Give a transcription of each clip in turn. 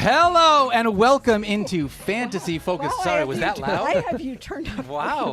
Hello and welcome into Fantasy Focus. Wow, Sorry, was that loud? I have you turned up. Wow.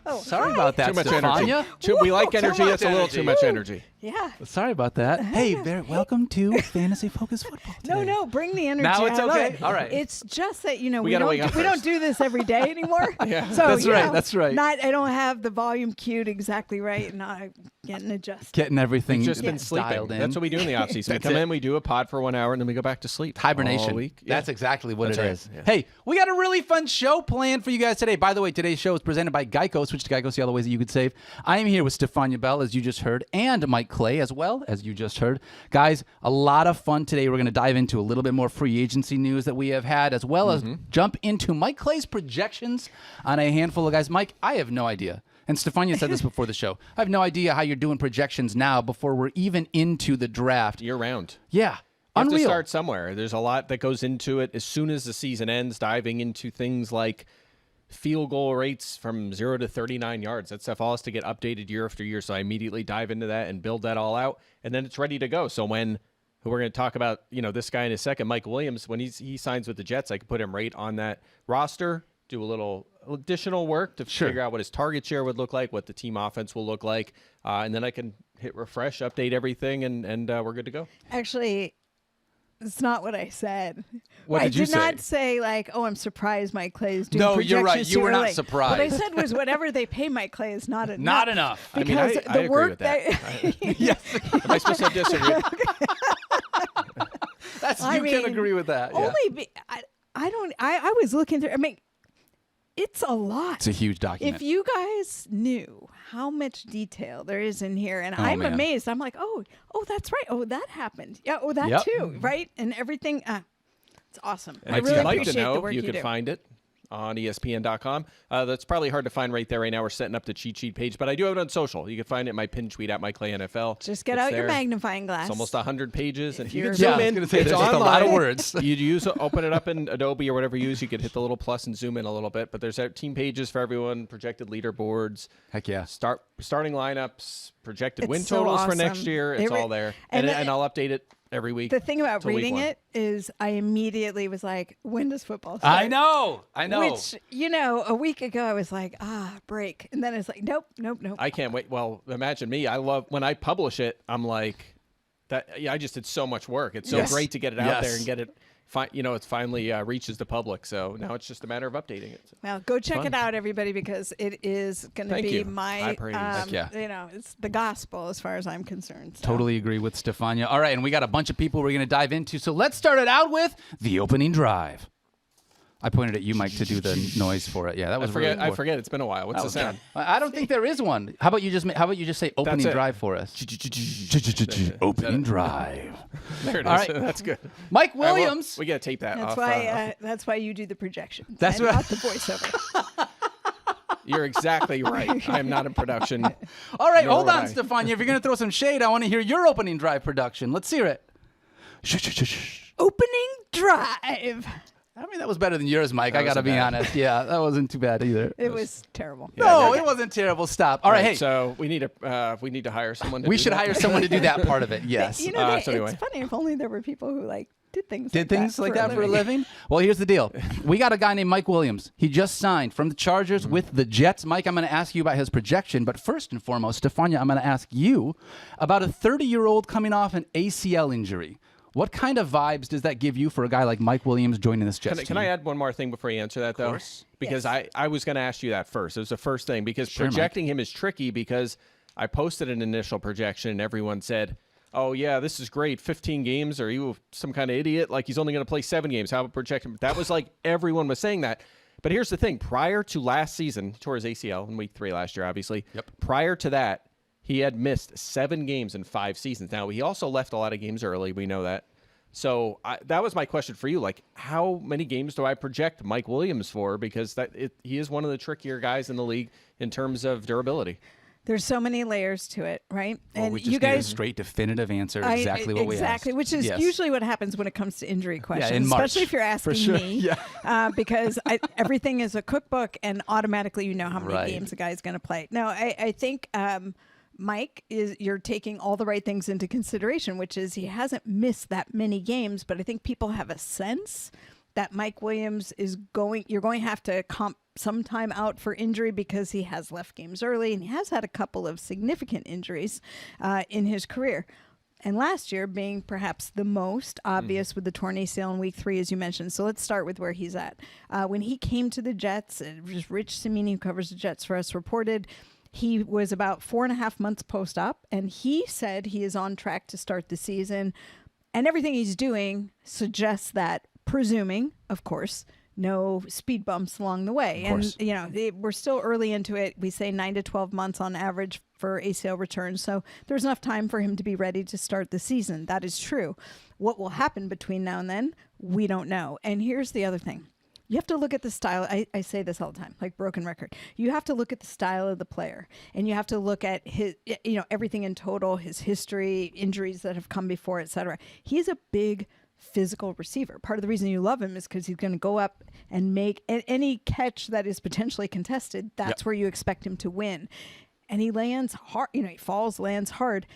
Oh, Sorry hi. about that, Too much Stephania. energy. We like Too energy. much That's a little energy. too much energy. Yeah. Sorry about that. Hey, welcome to Fantasy Focus Football today. No, bring the energy. Now it's I love okay? it. All right. It's just that, we gotta wake up don't first. do this every day anymore. Yeah. So, That's right, that's right. I don't have the volume cued exactly right, and I'm getting adjusted. Getting everything We've just been sleeping. dialed in. That's what we do in the offseason. We That's come it. in, we do a pod for 1 hour, and then we go back to sleep. Hibernation. All week. Yeah. That's exactly what That's it right. is. Yeah. Hey, we got a really fun show planned for you guys today. By the way, today's show is presented by Geico. Switch to Geico, see all the ways that you could save. I am here with Stephania Bell, as you just heard, and Mike Clay, as well, as you just heard. Guys, a lot of fun today. We're going to dive into a little bit more free agency news that we have had, as well as jump into Mike Clay's projections on a handful of guys. Mike, I have no idea. And Stephania said this before the show. I have no idea how you're doing projections now before we're even into the draft. Year round. Yeah. You have Unreal. to start somewhere. There's a lot that goes into it. As soon as the season ends, diving into things like field goal rates from 0 to 39 yards. That stuff all has to get updated year after year. So I immediately dive into that and build that all out. And then it's ready to go. So when we're going to talk about, this guy in a second, Mike Williams, when he signs with the Jets, I can put him right on that roster, do a little additional work to figure out what his target share would look like, what the team offense will look like. And then I can hit refresh, update everything, and we're good to go. Actually, it's not what I said. What I did you say? not say I'm surprised Mike Clay is doing No, projections you're right. You were too not early. surprised. What I said was whatever they pay Mike Clay is not enough. Not enough. I mean, Because I the agree work with that. Yes. Am I supposed to disagree? You can agree with that. Yeah. I was looking through. I mean, it's a lot. It's a huge document. If you guys knew how much detail there is in here, and I'm man. amazed. I'm like, oh, that's right. Oh, that happened. Yeah. Oh, that Yep. too. Right. And everything. It's awesome. And I if really you'd like to appreciate the know, work you you can do. find it on ESPN.com. That's probably hard to find right there right now. We're setting up the cheat sheet page, but I do have it on social. You can find it in my pinned tweet at MikeClayNFL. Just get It's out your there. magnifying glass. It's almost 100 pages, and you you're- can Yeah, zoom I was in. gonna say, It's there's just a online. lot of words. You open it up in Adobe or whatever you use. You could hit the little plus and zoom in a little bit. But there's team pages for everyone, projected leaderboards, Heck yeah. starting lineups, projected It's win so totals for awesome. next year. It's all there, and and I'll update it every week. The thing about till week reading one. it is I immediately was like, when does football start? I know. Which, a week ago I was like, break. And then it's like, nope. I can't wait. Well, imagine me. I love when I publish it. I'm like, that. Yeah, I just did so much work. It's so Yes. great to get it out there Yes. and get it. It finally reaches the public. So now it's just a matter of updating it. So. Well, go check Fun. it out, everybody, because it is going to Thank be you. my, High praise. Heck yeah. it's the gospel as far as I'm concerned. So. Totally agree with Stephania. All right, and we got a bunch of people we're going to dive into. So let's start it out with the opening drive. I pointed at you, Mike, to do the noise for it. Yeah, that was really I cool. forget. It's been a while. What's the sound? I don't think there is one. How about you just say opening it. drive for us? Opening drive. There it is. All right. That's good. Mike All right, well, Williams. we got to tape that That's off. why. That's why you do the projections. That's and right. not the voiceover. You're exactly right. I am not in production. All right, Nor hold would on, I. Stephania. If you're going to throw some shade, I want to hear your opening drive production. Let's hear it. Opening drive. I mean, that was better than yours, Mike. I got to wasn't be bad. honest. Yeah, that wasn't too bad either. It was terrible. No, it wasn't terrible. Stop. All right, hey. So we need to hire someone. We should hire someone to do that part of it. Yes. So anyway. It's funny. If only there were people who did things. Did things like that for a living? Well, here's the deal. We got a guy named Mike Williams. He just signed from the Chargers with the Jets. Mike, I'm going to ask you about his projection. But first and foremost, Stephania, I'm going to ask you about a 30-year-old coming off an ACL injury. What kind of vibes does that give you for a guy like Mike Williams joining this Jets team? Can I add one more thing before you answer that, though? Of course. Because Yes. I was going to ask you that first. It was the first thing. Because Sure, projecting him is tricky because I posted an initial projection and everyone said, oh, yeah, this is great. 15 games. Are you some kind of idiot? Like, he's only going to play 7 games. How about projecting? That was like everyone was saying that. But here's the thing. Prior to last season, he tore his ACL in week 3 last year, obviously. Yep. Prior to that, he had missed 7 games in 5 seasons. Now, he also left a lot of games early. We know that. So that was my question for you. Like, how many games do I project Mike Williams for? Because he is one of the trickier guys in the league in terms of durability. There's so many layers to it, right? Well, and we just you need a guys straight, definitive answer. Exactly what we asked. Exactly, which is Yes. usually what happens when it comes to injury questions, in March, especially if you're asking for sure. me. Yeah. Because everything is a cookbook, and automatically you know how many Right. games a guy's going to play. No, I think Mike, you're taking all the right things into consideration, which is he hasn't missed that many games, but I think people have a sense that Mike Williams you're going to have to comp some time out for injury because he has left games early and he has had a couple of significant injuries in his career. And last year being perhaps the most obvious with the torn ACL in week 3, as you mentioned. So let's start with where he's at. When he came to the Jets, just Rich Cimini, who covers the Jets for us, reported he was about 4.5 months post-op, and he said he is on track to start the season. And everything he's doing suggests that, presuming, of course, no speed bumps along the way. And, we're still early into it. We say 9 to 12 months on average for ACL returns. So there's enough time for him to be ready to start the season. That is true. What will happen between now and then, we don't know. And here's the other thing. You have to look at the style. I say this all the time, like broken record. You have to look at the style of the player, and you have to look at his, everything in total, his history, injuries that have come before, et cetera. He's a big physical receiver. Part of the reason you love him is because he's going to go up and make any catch that is potentially contested. That's where you expect him to win. And he lands hard, he falls, lands hard.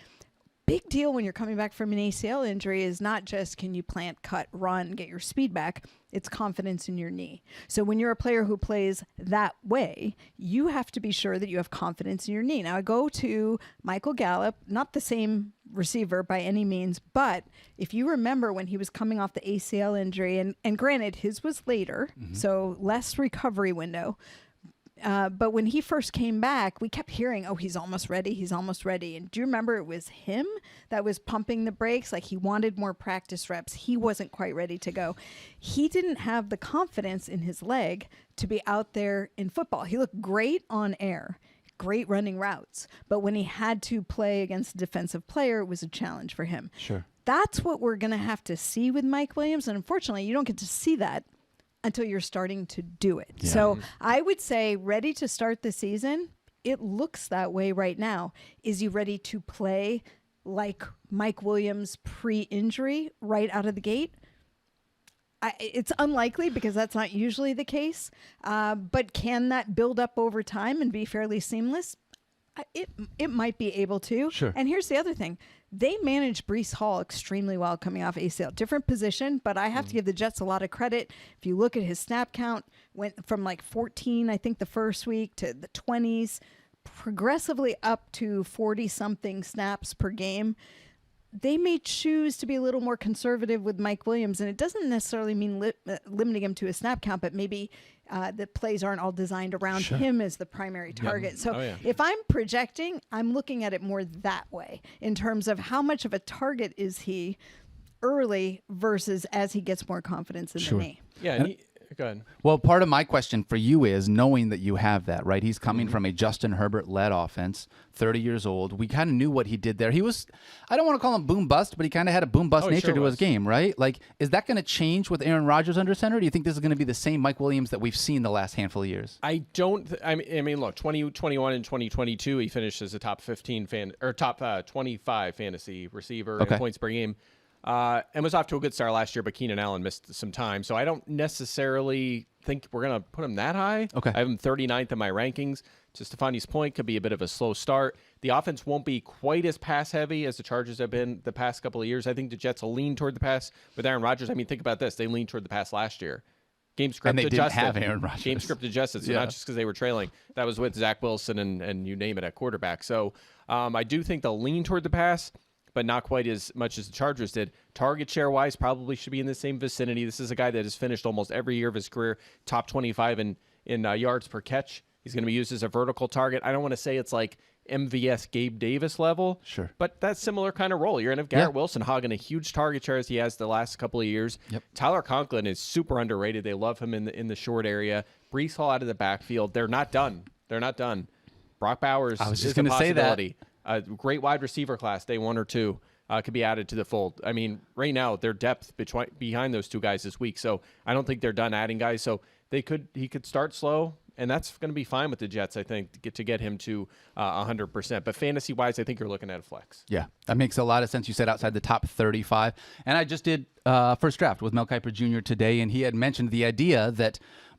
Big deal when you're coming back from an ACL injury is not just can you plant, cut, run, get your speed back. It's confidence in your knee. So when you're a player who plays that way, you have to be sure that you have confidence in your knee. Now I go to Michael Gallup, not the same receiver by any means, but if you remember when he was coming off the ACL injury, and granted his was later, so less recovery window, but when he first came back, we kept hearing, oh, he's almost ready. He's almost ready. And do you remember it was him that was pumping the brakes? Like he wanted more practice reps. He wasn't quite ready to go. He didn't have the confidence in his leg to be out there in football. He looked great on air, great running routes. But when he had to play against a defensive player, it was a challenge for him. Sure. That's what we're going to have to see with Mike Williams. And unfortunately, you don't get to see that until you're starting to do it. Yeah. So I would say ready to start the season. It looks that way right now. Is he ready to play like Mike Williams pre-injury right out of the gate? It's unlikely because that's not usually the case. But can that build up over time and be fairly seamless? It might be able to. Sure. And here's the other thing. They managed Breece Hall extremely well coming off ACL. Different position, but I have to give the Jets a lot of credit. If you look at his snap count, went from like 14, I think, the first week to the 20s, progressively up to 40-something snaps per game. They may choose to be a little more conservative with Mike Williams, and it doesn't necessarily mean limiting him to a snap count, but maybe the plays aren't all designed around him as the primary target. So if I'm projecting, I'm looking at it more that way in terms of how much of a target is he early versus as he gets more confidence in the knee. Yeah, and go ahead. Well, part of my question for you is knowing that you have that, right? He's coming from a Justin Herbert-led offense, 30 years old. We kind of knew what he did there. He was, I don't want to call him boom-bust, but he kind of had a boom-bust nature to his game, right? Like, is that going to change with Aaron Rodgers under center? Do you think this is going to be the same Mike Williams that we've seen the last handful of years? I don't. I mean, look, 2021 and 2022, he finished as a top 15 top 25 fantasy receiver in points per game. And was off to a good start last year, but Keenan Allen missed some time. So I don't necessarily think we're going to put him that high. Okay. I have him 39th in my rankings. To Stephania's point, could be a bit of a slow start. The offense won't be quite as pass-heavy as the Chargers have been the past couple of years. I think the Jets will lean toward the pass with Aaron Rodgers. I mean, think about this. They leaned toward the pass last year. Game script and they adjusted. didn't have Aaron Rodgers. Game script adjusted, so not just because they were trailing. That was with Zach Wilson and you name it at quarterback. So I do think they'll lean toward the pass, but not quite as much as the Chargers did. Target share-wise, probably should be in the same vicinity. This is a guy that has finished almost every year of his career top 25 in yards per catch. He's going to be used as a vertical target. I don't want to say it's like MVS Gabe Davis level, sure, but that's similar kind of role. You're going to have Garrett Wilson hogging a huge target share as he has the last couple of years. Tyler Conklin is super underrated. They love him in the short area. Breece Hall out of the backfield. They're not done. Brock Bowers I was just is a going to say that. possibility. A great wide receiver class, day 1 or 2, could be added to the fold. I mean, right now, their depth behind those two guys is weak, so I don't think they're done adding guys. So he could start slow, and that's going to be fine with the Jets, I think, to get him to 100%. But fantasy-wise, I think you're looking at a flex. Yeah, that makes a lot of sense. You said outside the top 35. And I just did first draft with Mel Kiper Jr. today, and he had mentioned the idea that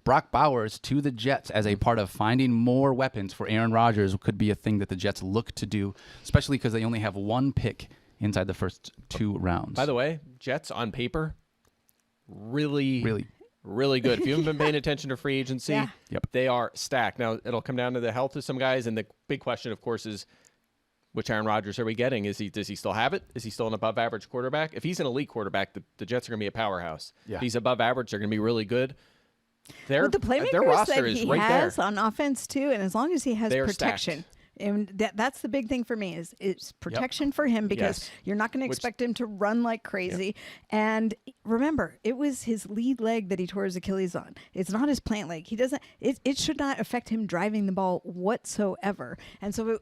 Brock Bowers to the Jets as a part of finding more weapons for Aaron Rodgers could be a thing that the Jets look to do, especially because they only have one pick inside the first 2 rounds. By the way, Jets on paper, really good. If you haven't been paying attention to free agency, Yeah. they are stacked. Now, it'll come down to the health of some guys, and the big question, of course, is which Aaron Rodgers are we getting? Does he still have it? Is he still an above-average quarterback? If he's an elite quarterback, the Jets are going to be a powerhouse. Yeah. If he's above average, they're going to be really good. With the playmakers their roster that is he right has there. on offense too, and as long as he has They are protection. stacked. And that's the big thing for me is protection for him, because Yes. you're not going to expect him to run like crazy. And remember, it was his lead leg that he tore his Achilles on. It's not his plant leg. He doesn't. It should not affect him driving the ball whatsoever. And so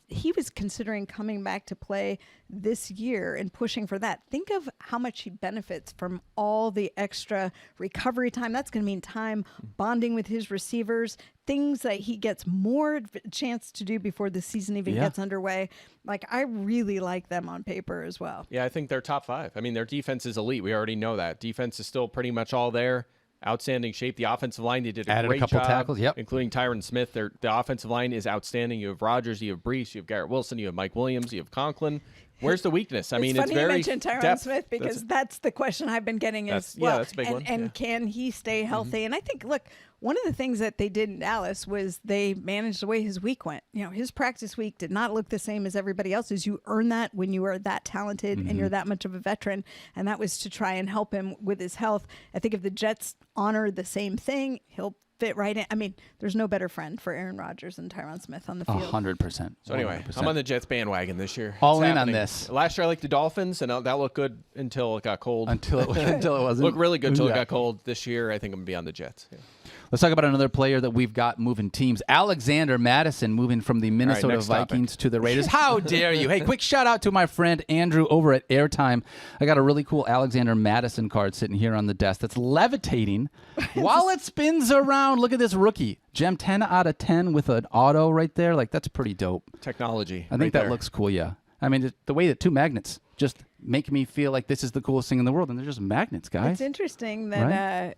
he was considering coming back to play this year and pushing for that. Think of how much he benefits from all the extra recovery time. That's going to mean time bonding with his receivers, things that he gets more chance to do before the season even gets underway. Like, I really like them on paper as well. Yeah, I think they're top 5. I mean, their defense is elite. We already know that. Defense is still pretty much all there. Outstanding shape. The offensive line, they did a Added great a couple job, tackles, including Tyron Smith. The offensive line is outstanding. You have Rodgers, you have Brees, you have Garrett Wilson, you have Mike Williams, you have Conklin. Where's the weakness? I mean, funny it's very you mentioned Tyron depth. Smith, because that's the question I've been getting as well. that's a big one. And Yeah. can he stay healthy? And I think, look, one of the things that they did in Dallas was they managed the way his week went. You know, his practice week did not look the same as everybody else's. You earn that when you are that talented and you're that much of a veteran. And that was to try and help him with his health. I think if the Jets honor the same thing, he'll fit right in. I mean, there's no better friend for Aaron Rodgers than Tyron Smith on the field. 100%. So anyway, 100%. I'm on the Jets bandwagon this year. All It's in on happening. this. Last year I liked the Dolphins, and that looked good until it got cold. until it wasn't. Looked really good until it Yeah. got cold. This year, I think I'm going to be on the Jets. Yeah. Let's talk about another player that we've got moving teams. Alexander Mattison moving from the Minnesota next topic. Vikings to the Raiders. How dare you? Hey, quick shout out to my friend Andrew over at Airtime. I got a really cool Alexander Mattison card sitting here on the desk that's levitating while it spins around. Look at this rookie. Gem 10 out of 10 with an auto right there. Like, that's pretty dope. Technology. I think that looks cool, yeah. I mean, the way that 2 magnets just make me feel like this is the coolest thing in the world, and they're just magnets, guys. It's interesting that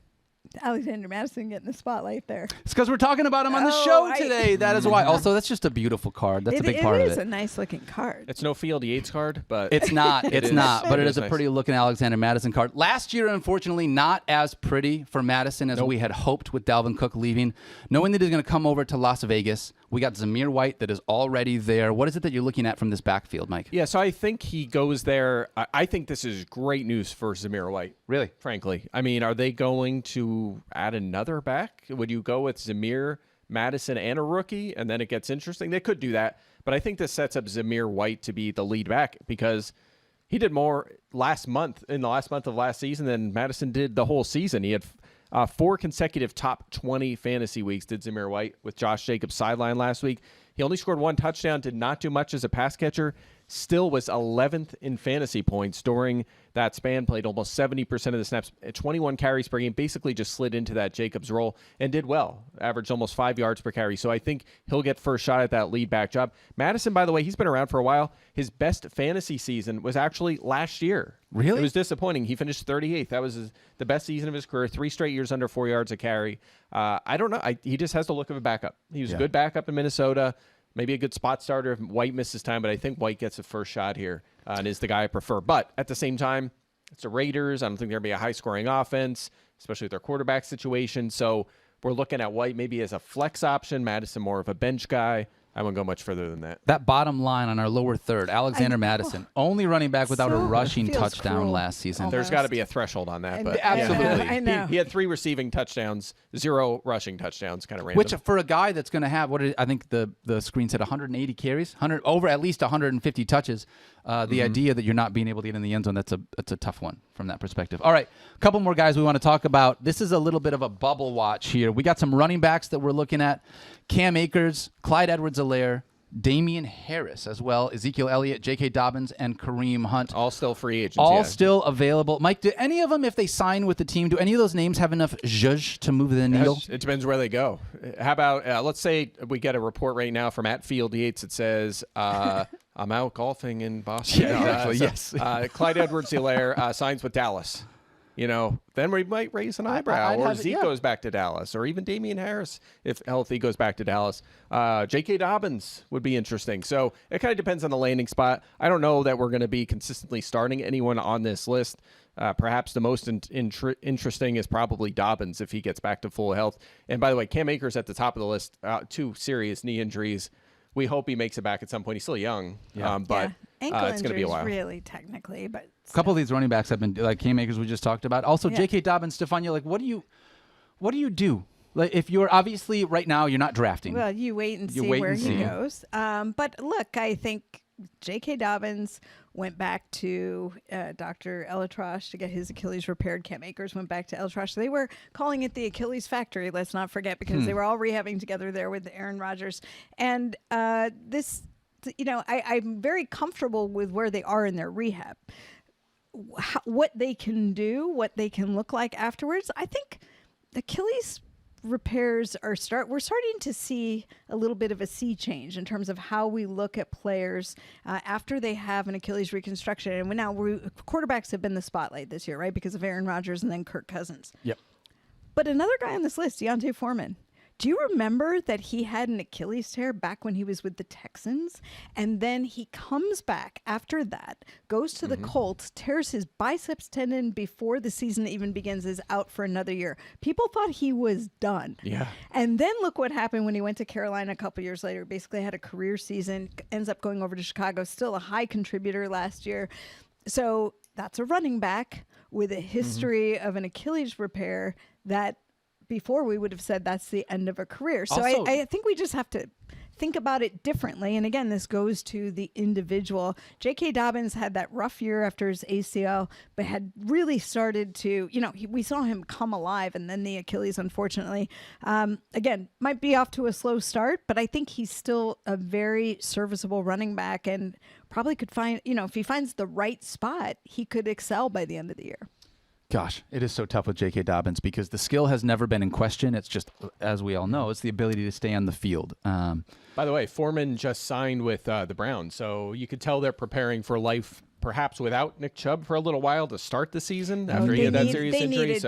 Alexander Mattison getting the spotlight there. It's because we're talking about him on the show today. That is why. Also, that's just a beautiful card. That's a big part of it. It is a nice looking card. It's no Field Yates card, but It's not. It's not. But it is a nice. pretty looking Alexander Mattison card. Last year, unfortunately, not as pretty for Madison as we had hoped with Dalvin Cook leaving. Knowing that he's going to come over to Las Vegas, we got Zamir White that is already there. What is it that you're looking at from this backfield, Mike? Yeah, so I think he goes there. I think this is great news for Zamir White. Really? Frankly. I mean, are they going to add another back? Would you go with Zamir, Mattison, and a rookie, and then it gets interesting? They could do that, but I think this sets up Zamir White to be the lead back because he did more in the last month of last season than Mattison did the whole season. He had 4 consecutive top 20 fantasy weeks, did Zamir White, with Josh Jacobs sidelined last week. He only scored 1 touchdown, did not do much as a pass catcher, still was 11th in fantasy points during that span, played almost 70% of the snaps, 21 carries per game, basically just slid into that Jacobs role and did well, averaged almost 5 yards per carry. So I think he'll get first shot at that lead back job. Mattison, by the way, he's been around for a while. His best fantasy season was actually last year. Really? It was disappointing. He finished 38th. That was the best season of his career, 3 straight years under 4 yards a carry. I don't know. He just has the look of a backup. He was a good backup in Minnesota. Maybe a good spot starter if White misses time, but I think White gets a first shot here and is the guy I prefer. But at the same time, it's the Raiders. I don't think they're going to be a high-scoring offense, especially with their quarterback situation. So we're looking at White maybe as a flex option, Mattison more of a bench guy. I won't go much further than that. That bottom line on our lower third, Alexander Mattison, only running back without a So rushing feels touchdown cruel. last season. There's got to be a threshold on that. But Absolutely. I know. He had 3 receiving touchdowns, 0 rushing touchdowns, kind of random. Which for a guy that's going to have I think the screen said 180 carries, over at least 150 touches. The idea that you're not being able to get in the end zone, that's a tough one from that perspective. All right, a couple more guys we want to talk about. This is a little bit of a bubble watch here. We got some running backs that we're looking at: Cam Akers, Clyde Edwards-Helaire, Damian Harris as well, Ezekiel Elliott, J.K. Dobbins, and Kareem Hunt. all still free agents. All still available. Mike, do any of them, if they sign with the team, do any of those names have enough zhuzh to move the needle? It depends where they go. How about, let's say we get a report right now from @Field Yates that says, I'm out golfing in Boston. Yeah, exactly, yes. Clyde Edwards-Helaire signs with Dallas. then we might raise an eyebrow. I'd Or have it, Zeke yeah. goes back to Dallas, or even Damian Harris, if healthy, goes back to Dallas. J.K. Dobbins would be interesting. So it kind of depends on the landing spot. I don't know that we're going to be consistently starting anyone on this list. Perhaps the most interesting is probably Dobbins if he gets back to full health. And by the way, Cam Akers at the top of the list, 2 serious knee injuries. We hope he makes it back at some point. He's still young, but ankle it's going to be a while. Really, technically, but A couple of these running backs have been like Cam Akers we just talked about. Also, J.K. Dobbins, Stephania, like what do you do? Like if you're obviously right now you're not drafting. Well, you wait and see where he goes. But look, I think J.K. Dobbins went back to Dr. Elatrosh to get his Achilles repaired. Cam Akers went back to Elatrosh. They were calling it the Achilles factory, let's not forget, because they were all rehabbing together there with Aaron Rodgers. And this, I'm very comfortable with where they are in their rehab. What they can do, what they can look like afterwards, I think Achilles repairs we're starting to see a little bit of a sea change in terms of how we look at players after they have an Achilles reconstruction. And now quarterbacks have been the spotlight this year, right? Because of Aaron Rodgers and then Kirk Cousins. Yep. But another guy on this list, Deontay Foreman. Do you remember that he had an Achilles tear back when he was with the Texans? And then he comes back after that, goes to the Colts, tears his biceps tendon before the season even begins, is out for another year. People thought he was done. Yeah. And then look what happened when he went to Carolina a couple years later. Basically had a career season, ends up going over to Chicago, still a high contributor last year. So that's a running back with a history of an Achilles repair that before we would have said that's the end of a career. So Also, I think we just have to think about it differently. And again, this goes to the individual. J.K. Dobbins had that rough year after his ACL, but had really started to, we saw him come alive, and then the Achilles, unfortunately, again, might be off to a slow start, but I think he's still a very serviceable running back and probably could find, if he finds the right spot, he could excel by the end of the year. Gosh, it is so tough with J.K. Dobbins because the skill has never been in question. It's just, as we all know, it's the ability to stay on the field. By the way, Foreman just signed with the Browns, so you could tell they're preparing for life, perhaps without Nick Chubb for a little while to start the season after he had that serious injury.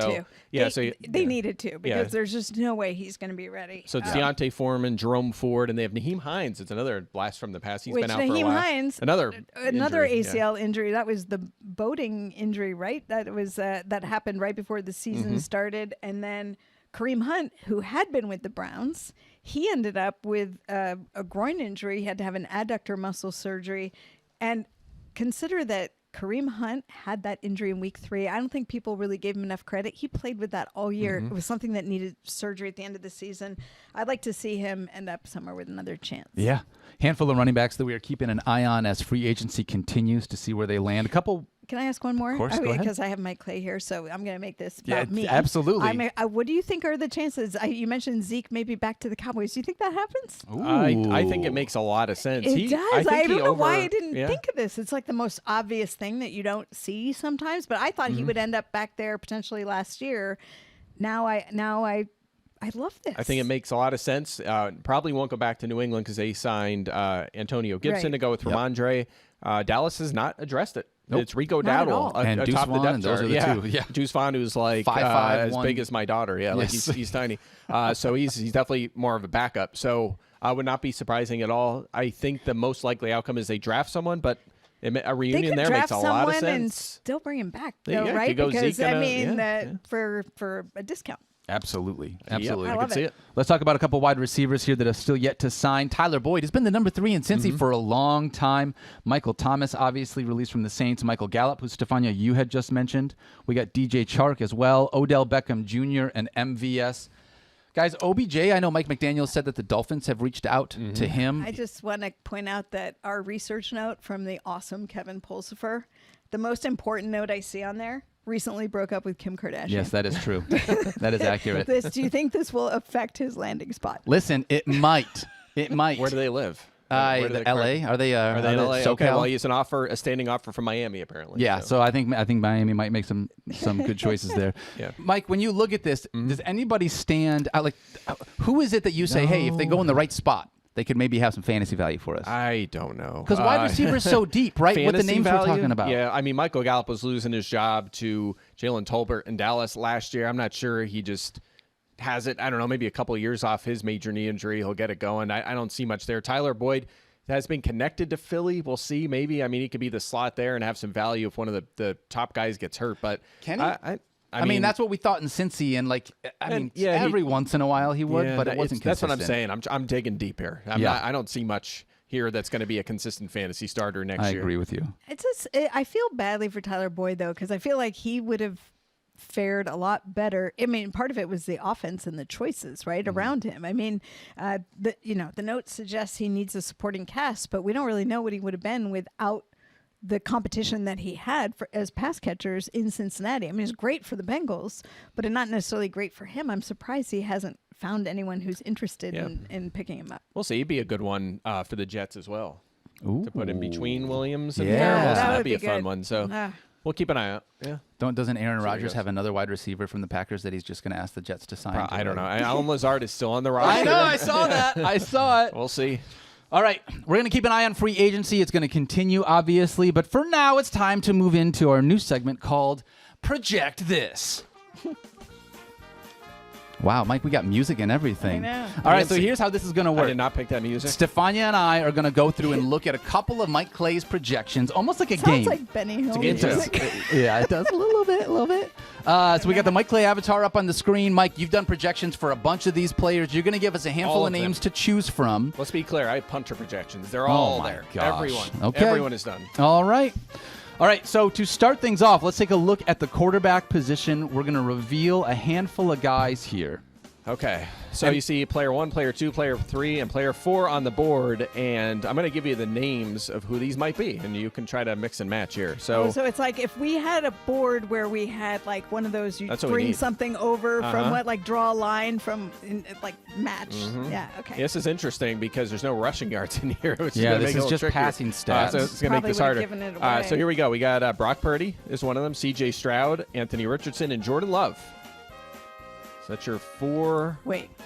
They needed to because there's just no way he's going to be ready. So it's Deontay Foreman, Jerome Ford, and they have Naheem Hines. It's another blast from the past. He's been out for a while. Hines, another injury, ACL injury. That was the boating injury, right? That was that happened right before the season started, and then Kareem Hunt, who had been with the Browns, he ended up with a groin injury. He had to have an adductor muscle surgery, and consider that Kareem Hunt had that injury in week 3. I don't think people really gave him enough credit. He played with that all year. It was something that needed surgery at the end of the season. I'd like to see him end up somewhere with another chance. Yeah. Handful of running backs that we are keeping an eye on as free agency continues to see where they land. A couple. Can I ask one more? Of course, go ahead. Because I have Mike Clay here, so I'm going to make this about me. Absolutely. What do you think are the chances? You mentioned Zeke maybe back to the Cowboys. Do you think that happens? I think it makes a lot of sense. It does. I don't know why I didn't think of this. It's like the most obvious thing that you don't see sometimes, but I thought he would end up back there potentially last year. Now I love this. I think it makes a lot of sense. Probably won't go back to New England because they signed Antonio Gibson to go with Ramondre. Dallas has not addressed it. Nope. It's Rico Dowdle and Deuce atop the depth Vaughn, those are the two. Yeah. Deuce Vaughn, who's like 5'5", as big as my daughter. Yeah, like he's tiny. So he's definitely more of a backup. So I would not be surprising at all. I think the most likely outcome is they draft someone, but a reunion there makes a lot of sense. And still bring him back, though, yeah, right? Because Zeke for a discount. Absolutely. I love can see it. Let's talk about a couple wide receivers here that are still yet to sign. Tyler Boyd has been the number 3 in Cincy for a long time. Michael Thomas, obviously released from the Saints. Michael Gallup, who Stephania, you had just mentioned. We got DJ Chark as well. Odell Beckham Jr. and MVS. Guys, OBJ, I know Mike McDaniel said that the Dolphins have reached out to him. I just want to point out that our research note from the awesome Kevin Pulsifer, the most important note I see on there, recently broke up with Kim Kardashian. Yes, that is true. That is accurate. Do you think this will affect his landing spot? Listen, it might. It might. Where do they live? L.A. Are they in LA? SoCal? Okay, well, he's a standing offer from Miami, apparently. Yeah, so I think Miami might make some good choices there. Yeah. Mike, when you look at this, does anybody stand out? Like, who is it that you say, hey, if they go in the right spot, they could maybe have some fantasy value for us? I don't know. Because wide receiver is so deep, right? With the Fantasy names value? we're talking about. Yeah, I mean, Michael Gallup was losing his job to Jalen Tolbert in Dallas last year. I'm not sure he just has it. I don't know, maybe a couple of years off his major knee injury. He'll get it going. I don't see much there. Tyler Boyd has been connected to Philly. We'll see. Maybe. I mean, he could be the slot there and have some value if one of the top guys gets hurt. But Can he? I mean, that's what we thought in Cincy, and every once in a while he would, but it wasn't consistent. That's what I'm saying. I'm digging deep here. I don't see much here that's going to be a consistent fantasy starter next year. I agree with you. I feel badly for Tyler Boyd though, because I feel like he would have fared a lot better. I mean, part of it was the offense and the choices right around him. I mean, the note suggests he needs a supporting cast, but we don't really know what he would have been without the competition that he had as pass catchers in Cincinnati. I mean, it's great for the Bengals, but it's not necessarily great for him. I'm surprised he hasn't found anyone who's interested in picking him up. We'll see. He'd be a good one for the Jets as well. Ooh. To put in between Williams and Yeah. Wilson. That That'd would be a be fun good. one. So we'll keep an eye out. Yeah. Doesn't Aaron See where it Rodgers goes. have another wide receiver from the Packers that he's just going to ask the Jets to sign? I don't know. Alan Lazard is still on the roster. I know. I saw that. I saw it. We'll see. All right, we're going to keep an eye on free agency. It's going to continue, obviously. But for now, it's time to move into our new segment called Project This. Wow, Mike, we got music and everything. I know. All right, so here's how this is going to I work. did not pick that music. Stephania and I are going to go through and look at a couple of Mike Clay's projections, almost like a game. Sounds like Benny Hill It does. music. Yeah, it does a little bit. So we got the Mike Clay avatar up on the screen. Mike, you've done projections for a bunch of these players. You're going to give us a handful All of of names them. to choose from. Let's be clear. I have punter projections. They're all my there. gosh. Everyone. Okay. Everyone is done. All right. So to start things off, let's take a look at the quarterback position. We're going to reveal a handful of guys here. Okay. So you see player 1, player 2, player 3, and player 4 on the board, and I'm going to give you the names of who these might be, and you can try to mix and match here. So it's like if we had a board where we had like one of those, you That's what we bring need. something over from draw a line from match. Mm-hmm. Yeah, okay. this is interesting because there's no rushing yards in here. Which Yeah, is this is just passing stats. So it's going to make Probably this harder. would've given it away. So here we go. We got Brock Purdy is one of them, C.J. Stroud, Anthony Richardson, and Jordan Love. So that's your 4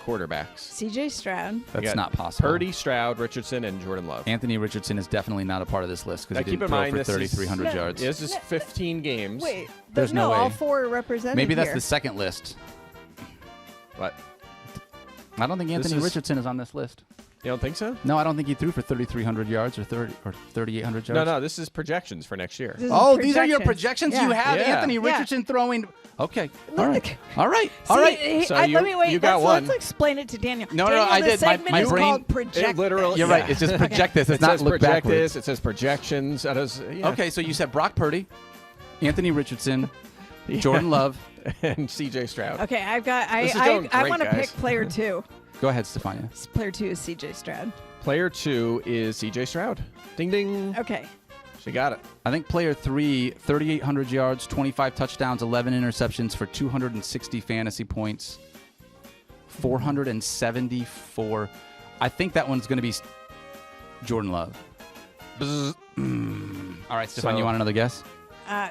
quarterbacks. C.J. Stroud. You That's got not possible. Purdy, Stroud, Richardson, and Jordan Love. Anthony Richardson is definitely not a part of this list because Now, he keep didn't in throw mind for this is- 3,300 yards. This is 15 games. Wait, There's no way. all 4 are represented Maybe that's here. the second list. What? I don't think Anthony is- Richardson is on this list. You don't think so? No, I don't think he threw for 3,300 yards or 3,800 yards. No, this is projections for next year. This is Oh, these are your projections. You have Yeah. Anthony Yeah. Richardson throwing. Okay. All Look. right. All right. So let me wait. you got let's one. explain it to Daniel. No, Daniel, I the did. segment My is brain- called Project It literally- This. You're right. It's just project this. It's not says look project backwards. this. It says projections. That is, yeah. Okay, so you said Brock Purdy, Anthony Richardson, Jordan Love. and C.J. Stroud. Okay, I've got. This is I going great, want to guys. pick player 2. Go ahead, Stephania. Player 2 is C.J. Stroud. Player 2 is C.J. Stroud. Ding, ding. Okay. She got it. I think player 3, 3,800 yards, 25 touchdowns, 11 interceptions for 260 fantasy points, 474. I think that one's going to be Jordan Love. All right, Stefan, So- you want another guess?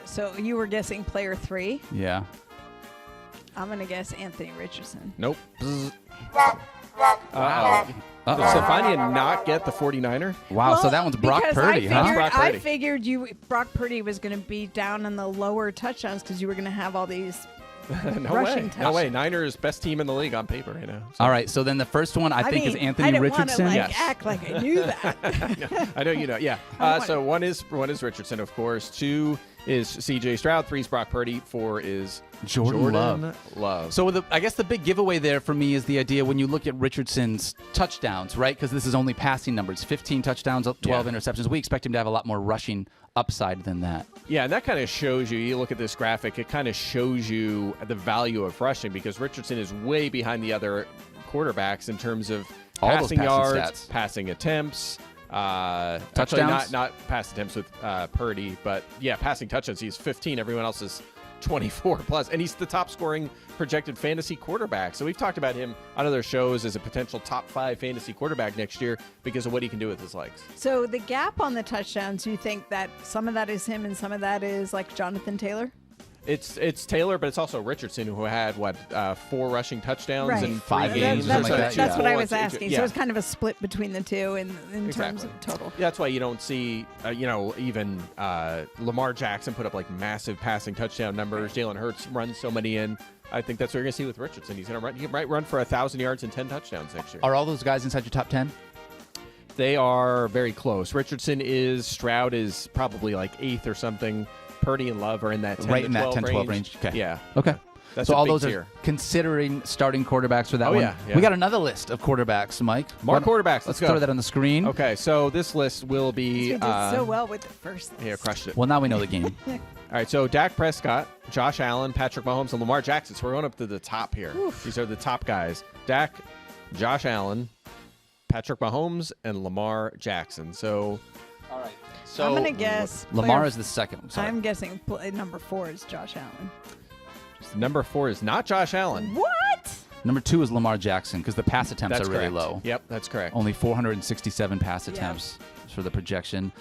So you were guessing player 3. Yeah. I'm gonna guess Anthony Richardson. Nope. Wow. Did Uh-oh. Stephania not get the 49er? Wow, so that one's Brock because Purdy, huh? Brock Purdy. I figured Brock Purdy was going to be down in the lower touchdowns because you were going to have all these No rushing way. touchdowns. No way. Niners best team in the league on paper, you know. So- All right, so then the first one I think is mean, Anthony I didn't Richardson. want to Yes. act like I knew that. I know you know. Yeah. So one is Richardson, of course. 2 is C.J. Stroud. 3 is Brock Purdy. 4 is Jordan Love. So I guess the big giveaway there for me is the idea when you look at Richardson's touchdowns, right? Because this is only passing numbers, 15 touchdowns, 12 interceptions. We expect him to have a lot more rushing upside than that. Yeah, and that kind of shows you. You look at this graphic; it kind of shows you the value of rushing because Richardson is way behind the other quarterbacks in terms of All those passing passing yards, stats. passing attempts. Actually, Touchdowns? not pass attempts with Purdy, but yeah, passing touchdowns. He's 15. Everyone else is 24 plus, and he's the top scoring projected fantasy quarterback. So we've talked about him on other shows as a potential top 5 fantasy quarterback next year because of what he can do with his legs. So the gap on the touchdowns, you think that some of that is him and some of that is like Jonathan Taylor? It's Taylor, but it's also Richardson, who had 4 rushing touchdowns Right. in 5 3 games, games. something like that. That's what I was Yeah. asking. So it's kind of a split between the two in terms Exactly. of total. Yeah, that's why you don't see, even Lamar Jackson put up like massive passing touchdown numbers. Jalen Hurts runs so many in. I think that's what you're going to see with Richardson. He's going to run. He might run for 1,000 yards and 10 touchdowns next year. Are all those guys inside your top 10? They are very close. Richardson is. Stroud is probably like 8th or something. Purdy and Love are in that 10 Right to in that 12 10-12 range. Okay. Yeah. Okay. That's so a all big those tier. are considering starting quarterbacks for that Oh, one. yeah, yeah. We got another list of quarterbacks, Mike. More quarterbacks. Let's Let's go. throw that on the screen. Okay, so this list will be. We did so well with the first list. Yeah, crushed it. Well, now we know the game. All right, so Dak Prescott, Josh Allen, Patrick Mahomes, and Lamar Jackson. So we're going up to the top here. These are the top guys. Dak, Josh Allen, Patrick Mahomes, and Lamar Jackson. So, All right. I'm going to guess. Lamar player- is the second. Sorry. I'm guessing number 4 is Josh Allen. number 4 is not Josh Allen. What? Number 2 is Lamar Jackson because the pass attempts That's are really correct. low. Yep, that's correct. Only 467 pass attempts for the projection.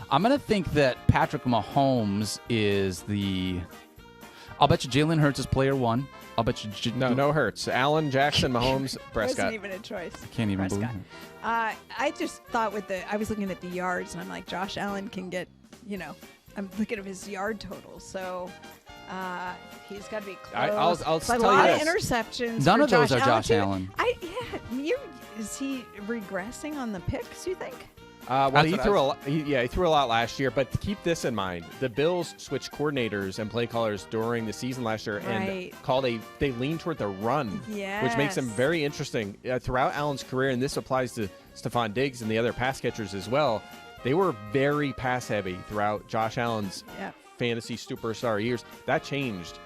I'm going to think that Patrick Mahomes is the. I'll bet you Jalen Hurts is player 1. I'll bet you. No Hurts. Allen, Jackson, Mahomes, Prescott. Wasn't even a choice. Can't even Prescott. believe it. I just thought I was looking at the yards, and I'm like, Josh Allen can get, I'm looking at his yard total, so he's got to be close. I'll But tell a you lot this. of interceptions. None for of those Josh are Josh too. Allen. Is he regressing on the picks, you think? Well, That's he what threw I a lot. He threw a lot last year. But keep this in mind: the Bills switched coordinators and play callers during the season last year, Right. and they lean toward the run, which makes them Yes. very interesting throughout Allen's career. And this applies to Stephon Diggs and the other pass catchers as well. They were very pass heavy throughout Josh Allen's Yeah. fantasy superstar years. That changed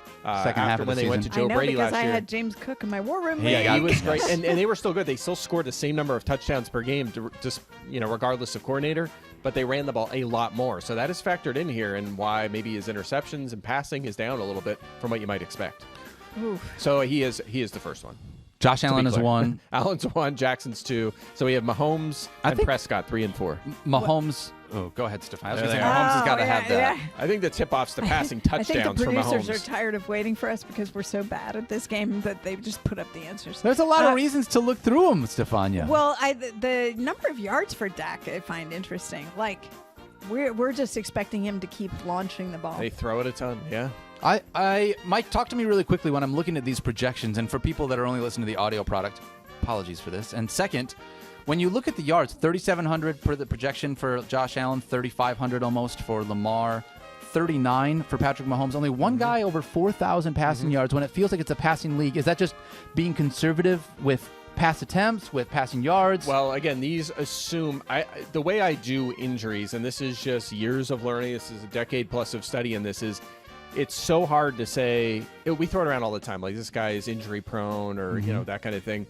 Second half after of when the they went to season. Joe I know Brady because last I year. had James Cook in my war room. Yeah, He got was it. great, and they were still good. They still scored the same number of touchdowns per game, just regardless of coordinator. But they ran the ball a lot more, so that is factored in here, and why maybe his interceptions and passing is down a little bit from what you might expect. Oof. So he is the first one. Josh to be Allen is clear. 1. Allen's 1, Jackson's 2. So we have Mahomes I and think- Prescott 3 and 4. Mahomes. Oh, go ahead, Stefan. I was going to say There they Mahomes has Oh, got to yeah, have that. yeah. I think the tip-off's the passing I think touchdowns the for producers Mahomes. are tired of waiting for us because we're so bad at this game that they just put up the answers. There's a lot of reasons to look through them, Stefania. Well, the number of yards for Dak I find interesting. Like, we're just expecting him to keep launching the ball. They throw it a ton, yeah. Mike, talk to me really quickly when I'm looking at these projections. And for people that are only listening to the audio product, apologies for this. And second, when you look at the yards, 3,700 per the projection for Josh Allen, 3,500 almost for Lamar, 39 for Patrick Mahomes. Only one guy over 4,000 passing yards when it feels like it's a passing league. Is that just being conservative with pass attempts, with passing yards? Well, again, these assume the way I do injuries, and this is just years of learning. This is a decade plus of study, and this is it's so hard to say. We throw it around all the time, like this guy is injury prone or that kind of thing.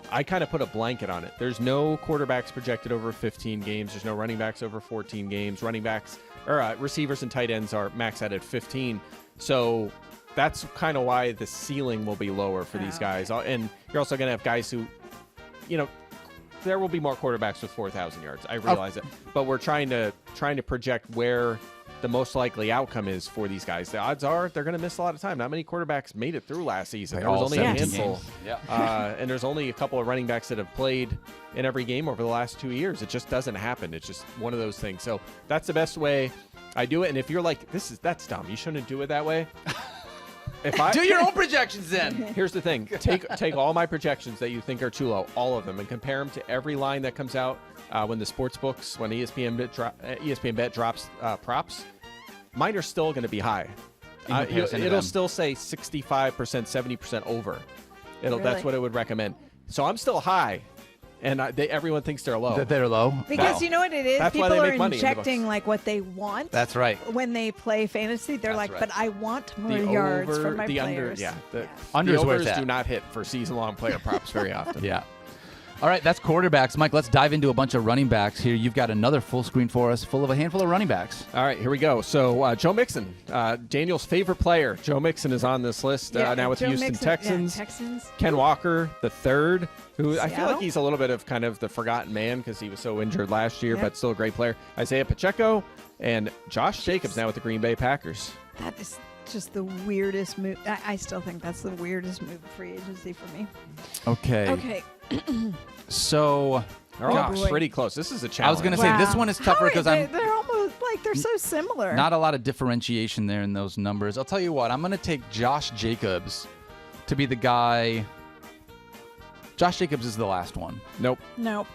I kind of put a blanket on it. There's no quarterbacks projected over 15 games. There's no running backs over 14 games. Running backs or receivers and tight ends are maxed out at 15. So that's kind of why the ceiling will be lower for these guys. And you're also going to have guys who, there will be more quarterbacks with 4,000 yards. I realize it, but we're trying to project where the most likely outcome is for these guys. The odds are they're going to miss a lot of time. Not many quarterbacks made it through last season. There was All only a 17 handful. games. Yeah. And there's only a couple of running backs that have played in every game over the last 2 years. It just doesn't happen. It's just one of those things. So that's the best way I do it. And if you're like, that's dumb, you shouldn't do it that way. Do your own projections then. Here's the thing. Take all my projections that you think are too low, all of them, and compare them to every line that comes out when the sports books, when ESPN Bet drops props. Mine are still going to be high. It'll still say 65%, 70% over. Really? That's what it would recommend. So I'm still high, and everyone thinks they're low. That they're low? Because Wow. you know what it is? That's why People they are make money in the injecting books. like what they want. That's right. When they play fantasy, they're That's like, right. but I want more The yards over, from my the players. under, the Under's where overs it's at. do not hit for season-long player props very often. Yeah. All right, that's quarterbacks. Mike, let's dive into a bunch of running backs here. You've got another full screen for us full of a handful of running backs. All right, here we go. So Joe Mixon, Daniel's favorite player. Joe Mixon is on this list now with Joe the Houston Mixon- Texans. Texans. Ken Walker, the third, who I feel Seattle? like he's a little bit of kind of the forgotten man because he was so injured last year, Yep. but still a great player. Isaiah Pacheco and Josh Jacobs now with the Green Bay Packers. That is just the weirdest move. I still think that's the weirdest move of free agency for me. Okay. Okay. So, They're all boy. pretty close. This is a I challenge. was going to say this one is tougher because they're almost like they're so similar. not a lot of differentiation there in those numbers. I'll tell you what. I'm going to take Josh Jacobs to be the guy. Josh Jacobs is the last one. Nope. No.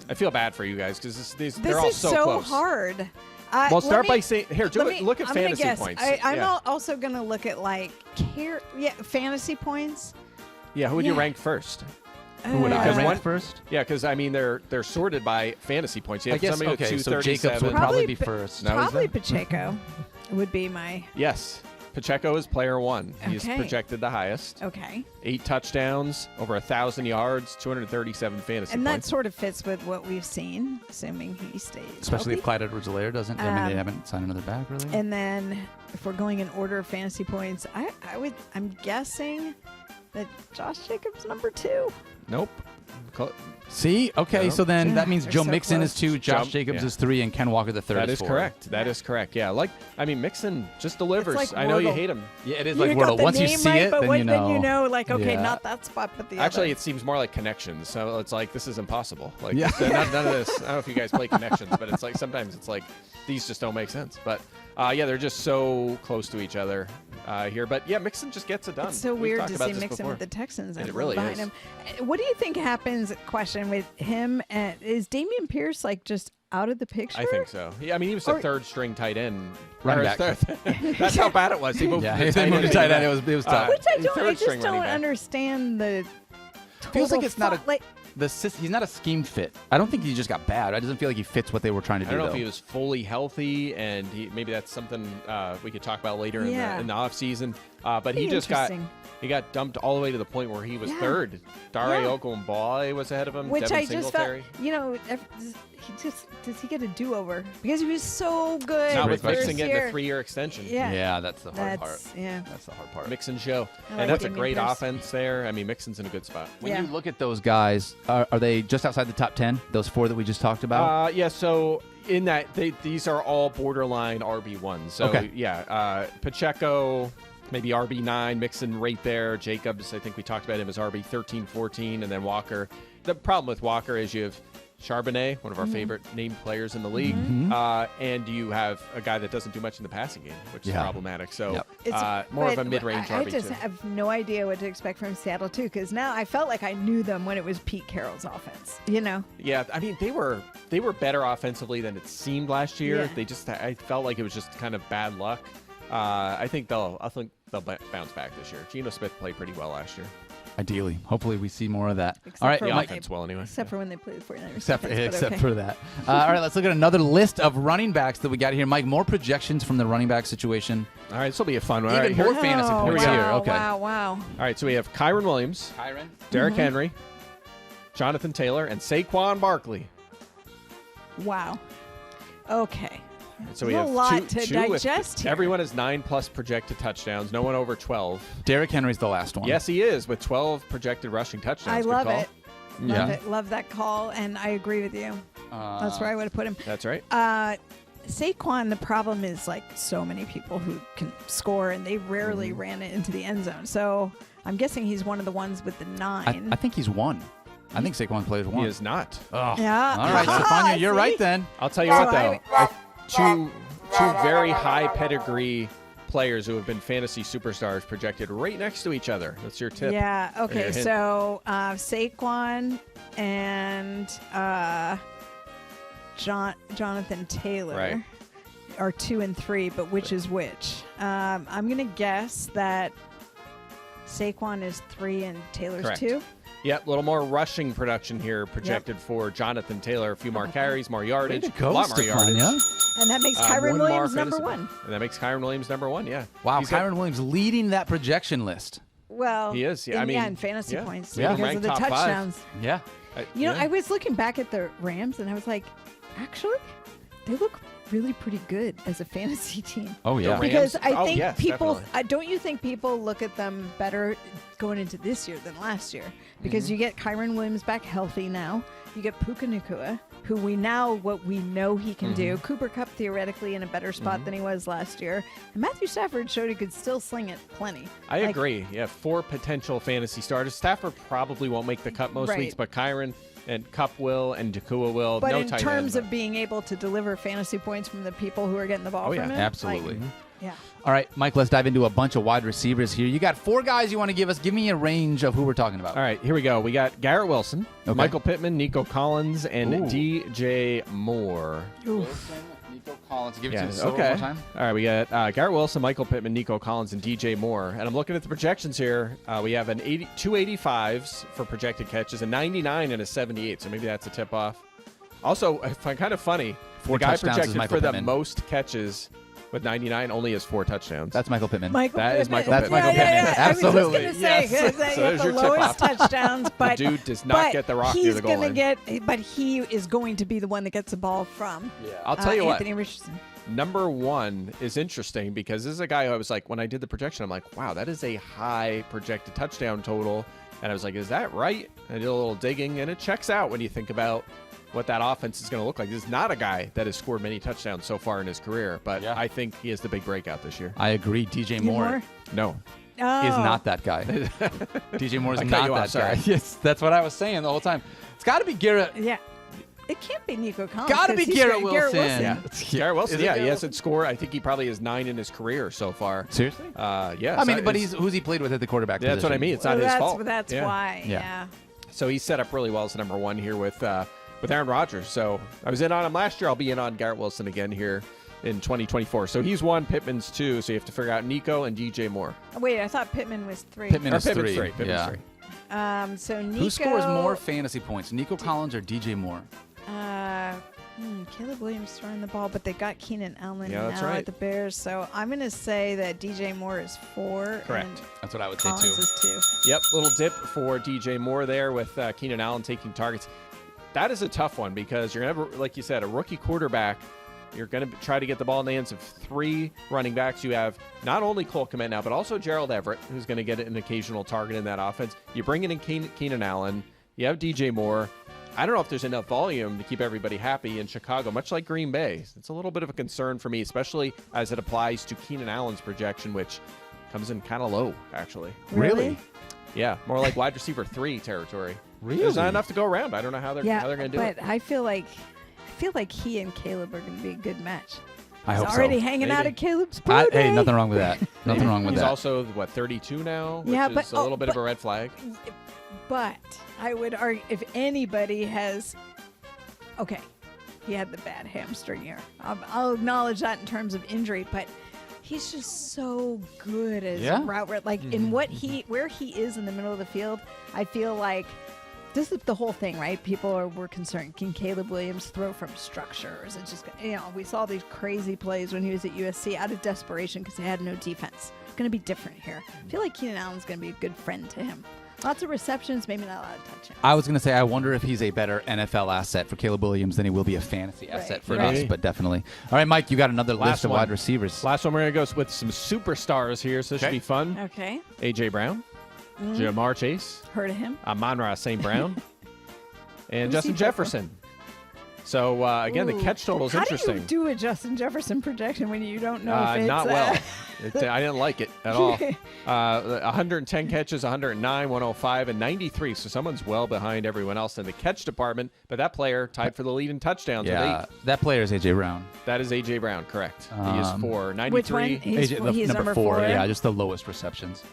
I feel bad for you guys because they're This all is so close. hard. Well, start by saying here. Look at I'm gonna fantasy guess. points. I'm yeah. also going to look at like fantasy points. Yeah, who would you Yeah. rank first? Who would I Because rank one- first? Yeah, because I mean they're sorted by fantasy points. You I have guess, somebody okay, with so Jacobs 237. would probably be Probably first. No, he's Probably not. Pacheco would be my. Yes, Pacheco is player one. He's Okay. projected the highest. Okay. 8 touchdowns, over 1,000 yards, 237 fantasy And that points. sort of fits with what we've seen, assuming he stays Especially if healthy. Clyde Edwards-Helaire doesn't. I mean, they Um, haven't signed another back, really. And then if we're going in order of fantasy points, I'm guessing that Josh Jacobs number 2. Nope. See? Okay, No. so then that means They're Joe so Mixon is close. 2, Josh Jump, Jacobs yeah. is 3, and Ken Walker the third That is is 4. correct. That is correct. Yeah, Mixon just delivers. like I know you Wordle. hate him. Yeah, it is You like got Wordle. the Once you name see right, it, but then when, you know. then you know, like, okay, Yeah. not that spot, but the Actually, other. it seems more like connections. So it's like this is impossible. Like Yeah. none of this. I don't know if you guys play connections, but it's like sometimes it's like these just don't make sense. But yeah, they're just so close to each other here. But yeah, Mixon just gets it done. It's so We've weird talked to about see this Mixon before. with the Texans It and really behind is. him. What do you think happens? Question with him and is Damian Pierce like just out of the picture? I think so. Yeah, I mean he was a Or- third string tight end. Running Or back. That's how bad it was. He moved Yeah, to they tight moved to end. tight end. It was tough. Which I third just string don't running back. understand the. Feels like total it's not a- thought, like. He's not a scheme fit. I don't think he just got bad. It doesn't feel like he fits what they were trying to I do, don't know though. if he was fully healthy, and maybe that's something we could talk about later Yeah. in the off season. But he Be just interesting. got dumped all the way to the point where he was Yeah. third. Dare Yeah. Ogunbowale was ahead of him. Which Devin I just Singletary. felt, does he get a do-over? Because he was so good. Not Great with question. Mixon first getting year. the 3-year extension. Yeah. that's the hard part. That's, yeah. That's the hard part. Mix and show. I like And that's a Damian great Pierce. offense there. I mean, Mixon's in a good spot. When Yeah. you look at those guys, are they just outside the top 10? Those 4 that we just talked about? Yeah, so in that, these are all borderline RB1s. So, Okay. yeah, Pacheco, maybe RB9, Mixon right there. Jacobs, I think we talked about him as RB13, 14, and then Walker. The problem with Walker is you have Charbonnet, one of our favorite named players in the league, and you have a guy that doesn't do much in the passing game, which is Yeah. problematic. So Yep. more of a But mid-range I RB2. just have no idea what to expect from Seattle too, because now I felt like I knew them when it was Pete Carroll's offense. You know, Yeah, I mean they were better offensively than it seemed last year. Yeah. I felt like it was just kind of bad luck. I think they'll bounce back this year. Geno Smith played pretty well last year. Ideally. Hopefully we see more of that. Except All right, for The when offense well anyway. except for when they play the 49ers. Except defense, for that. All right, let's look at another list of running backs that we got here. Mike, more projections from the running back situation. All right, this will be a fun one. Even All right, more here- fantasy Oh, points wow, here. Okay. Wow. all right, so we have Kyron Williams, Kyron? Derrick Henry, Jonathan Taylor, and Saquon Barkley. Wow. Okay. So we There's have a lot two to with- digest here. Everyone has 9+ projected touchdowns. No one over 12. Derrick Henry's the last one. Yes, he is with 12 projected rushing touchdowns. I Good love call. it. Yeah. Love it. Love that call, and I agree with you. That's where I would have put him. That's right. Saquon, the problem is like so many people who can score, and they rarely ran it into the end zone. So I'm guessing he's one of the ones with the 9. I think he's 1. I think Saquon plays 1. He is not. Oh. Yeah. All right, Stephania, you're See? right then. I'll tell you Oh, what, though. Two very high pedigree players who have been fantasy superstars projected right next to each other. That's your tip. Yeah. Or Okay. your hint. So Saquon and Jonathan Taylor Right. are 2 and 3, but which is which? I'm gonna guess that Saquon is 3 and Taylor's Correct. 2. Yep, a little more rushing production here projected for Jonathan Taylor. A few more carries, more yardage, Way to go, a lot more yardage. Stephania. And that makes One Kyron more Williams number fantasy- 1. And that makes Kyron Williams number 1, yeah. Wow, He's got- Kyron Williams leading that projection list. Well, He is, yeah, I mean, in fantasy yeah. points Yeah. because of Ranked the top 5. touchdowns. Yeah. You know, yeah. I was looking back at the Rams and I was like, actually, they look really pretty good as a fantasy team. Oh, yeah. Rams- Because I oh, think yes, people, definitely. don't you think people look at them better going into this year than last year? Because you get Kyron Williams back healthy now. You get Puka Nacua. what we know he can do. Cooper Kupp theoretically in a better spot than he was last year. And Matthew Stafford showed he could still sling it plenty. I agree. Yeah, 4 potential fantasy starters. Stafford probably won't make the cut most weeks, but Kyron and Kupp will, and Nakua will. But no in tight terms end, of being able to deliver fantasy points from the people who are getting the ball from him. Absolutely. Yeah. All right, Mike, let's dive into a bunch of wide receivers here. You got 4 guys you want to give us. Give me a range of who we're talking about. All right, here we go. We got Garrett Wilson, Michael Pittman, Nico Collins, and DJ Moore. Wilson, Nico Collins. Give it to us okay. one more time. All right, we got Garrett Wilson, Michael Pittman, Nico Collins, and DJ Moore. And I'm looking at the projections here. We have an 285s for projected catches, a 99 and a 78. So maybe that's a tip off. Also, I find kind of funny. 4 the guy touchdowns is projected Michael for Pittman. the most catches with 99 only has 4 touchdowns. That's Michael Pittman. That is Michael That's Pittman. Michael Pittman. Yeah. Absolutely. I was just going to say, Yes. because So they there's have the your lowest tip-off. touchdowns, but the dude does not get the rock near the goal line. But he is going to be the one that gets the ball from I'll tell you what. Anthony Richardson. Number 1 is interesting because this is a guy who I was like, when I did the projection, I'm like, wow, that is a high projected touchdown total. And I was like, is that right? And I did a little digging, and it checks out when you think about what that offense is going to look like. This is not a guy that has scored many touchdowns so far in his career, but I think he is the big breakout this year. I agree. DJ Moore No. is not that guy. DJ Moore is I cut not you that off, sorry. guy. Yes, that's what I was saying the whole time. It's got to be Garrett. Yeah. It can't be Nico Collins. Got to be 'cause he's Garrett great. Wilson. Yeah. Garrett Wilson, Is it yeah, Garrett he hasn't scored. I think he probably has 9 in his career so far. Seriously? Yeah. I mean, but who's he played with at the quarterback Yeah, position? that's what I mean. It's not his that's, fault. That's why. Yeah. Yeah. So he's set up really well as the number 1 here with Aaron Rodgers. So I was in on him last year. I'll be in on Garrett Wilson again here in 2024. So he's 1, Pittman's 2. So you have to figure out Nico and DJ Moore. Wait, I thought Pittman was 3. Pittman is Pittman's 3. 3. Pittman's Yeah. 3. So Nico. Who scores more fantasy points, Nico Collins or DJ Moore? Caleb Williams throwing the ball, but they got Keenan Allen Yeah, that's now right. at the Bears. So I'm going to say that DJ Moore is 4. Correct. And That's what I would say Collins too. is 2. Yep, little dip for DJ Moore there with Keenan Allen taking targets. That is a tough one because you're going to have, like you said, a rookie quarterback. You're going to try to get the ball in the hands of 3 running backs. You have not only Cole Kmet now, but also Gerald Everett, who's going to get an occasional target in that offense. You bring in Keenan Allen. You have DJ Moore. I don't know if there's enough volume to keep everybody happy in Chicago, much like Green Bay. It's a little bit of a concern for me, especially as it applies to Keenan Allen's projection, which comes in kind of low, actually. Really? Yeah, more like wide receiver 3 territory. Really? There's not enough to go around. I don't know how they're going to do but it. I feel like he and Caleb are going to be a good match. I hope He's so. already hanging out Maybe. at Caleb's party. Hey, nothing wrong with that. Nothing wrong with He's that. also, 32 now, which Yeah, is but- a little bit of a red flag. But I would argue if anybody has, okay, he had the bad hamstring year. I'll acknowledge that in terms of injury, but he's just so good as route. Like in where he is in the middle of the field, I feel like this is the whole thing, right? People were concerned. Can Caleb Williams throw from structure? Or is it just, we saw these crazy plays when he was at USC out of desperation because they had no defense. It's going to be different here. I feel like Keenan Allen's going to be a good friend to him. Lots of receptions, maybe not a lot of touchdowns. I was going to say, I wonder if he's a better NFL asset for Caleb Williams than he will be a fantasy asset for us, but definitely. All right, Mike, you got another list of wide receivers. Last one, we're going to go with some superstars here, so this should be fun. Okay. A.J. Brown, Jamar Chase, Heard of him? Amon-Ra St. Brown, and Who's he Justin play for? Jefferson. So, again, the catch total is interesting. How do you do a Justin Jefferson projection when you don't know if it's... Not well. I didn't like it at all. 110 catches, 109, 105, and 93. So someone's well behind everyone else in the catch department. But that player tied for the lead in touchdowns with 8. That player is A.J. Brown. That is A.J. Brown, correct. He is 4. 93. Which one? He's number 4. Yeah, just the lowest receptions.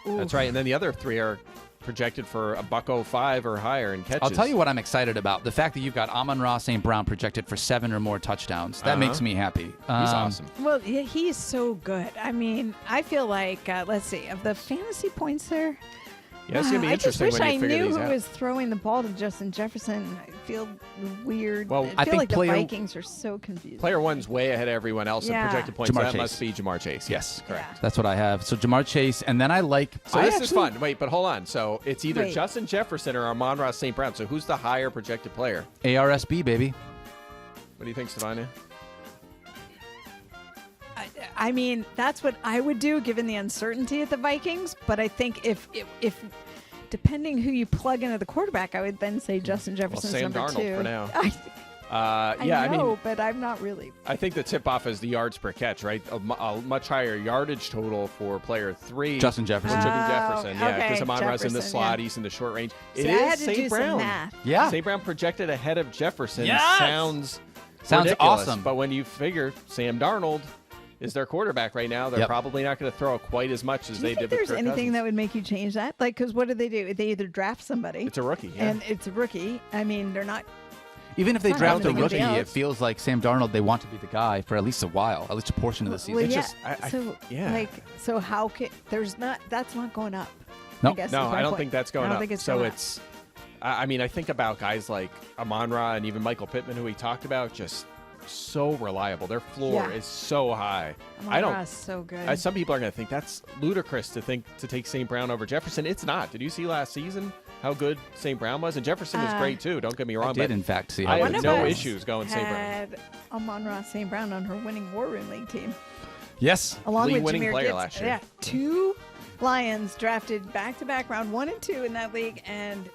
That's right. And then the other 3 are projected for a $105 or higher in catches. I'll tell you what I'm excited about. The fact that you've got Amon-Ra St. Brown projected for 7 or more touchdowns. That makes me happy. He's awesome. Well, he's so good. I mean, I feel like, let's see, of the fantasy points there, Yeah, it's going to be interesting I just wish when you I figure knew these who out. was throwing the ball to Justin Jefferson. I feel weird. Well, I I feel think like the player- Vikings are so confused. Player 1's way ahead of everyone else in Yeah. projected points. Jamar So that Chase. must be Jamar Chase. Yes, correct. Yeah. That's what I have. So Jamar Chase, and then I like. So I this is actually- fun. Wait, but hold on. So it's either Wait. Justin Jefferson or Amon-Ra St. Brown. So who's the higher projected player? ARSB, baby. What do you think, Stephania? I mean, that's what I would do given the uncertainty at the Vikings. But I think if depending who you plug into the quarterback, I would then say Justin Jefferson's Sam number Darnold 2. for now. I I know, mean, but I'm not really. I think the tip-off is the yards per catch, right? A much higher yardage total for player 3. Justin Jefferson. Which would be Jefferson, yeah, okay, because Amon-Ra's in the Jefferson, slot, yeah. he's in the short range. See, It I is had to St. do some Brown. math. Yeah. St. Brown projected ahead of Jefferson Yes! sounds ridiculous, awesome. But when you figure Sam Darnold is their quarterback right now, they're probably not going to throw quite as much as Do you they think did with there's Kirk anything Cousins. that would make you change that? Like, because what do? They either draft somebody. It's a rookie, yeah. And it's a rookie. I mean, they're not. Even if they Fine, draft a I don't think rookie, anybody it else. feels like Sam Darnold, they want to be the guy for at least a while, at least a portion of the season. Well, It's yeah. just- so, yeah. like, so how can that's not going up. No. I guess No, is my I don't point. think that's going I don't up. think it's so going up. it's, I mean, I think about guys like Amon-Ra and even Michael Pittman, who we talked about, just so reliable. Their floor Yeah. is so high. Amon-Ra I don't. is so good. Some people are going to think that's ludicrous to take St. Brown over Jefferson. It's not. Did you see last season how good St. Brown was? And Jefferson was great too. Don't get me wrong. I did, but in fact, see I how have good no he was. issues going St. Brown. had Amon-Ra St. Brown on her winning War Room League team, Yes. along with League-winning Jahmyr player Gibbs. last year. Yeah, 2 Lions drafted back-to-back round 1 and 2 in that league, and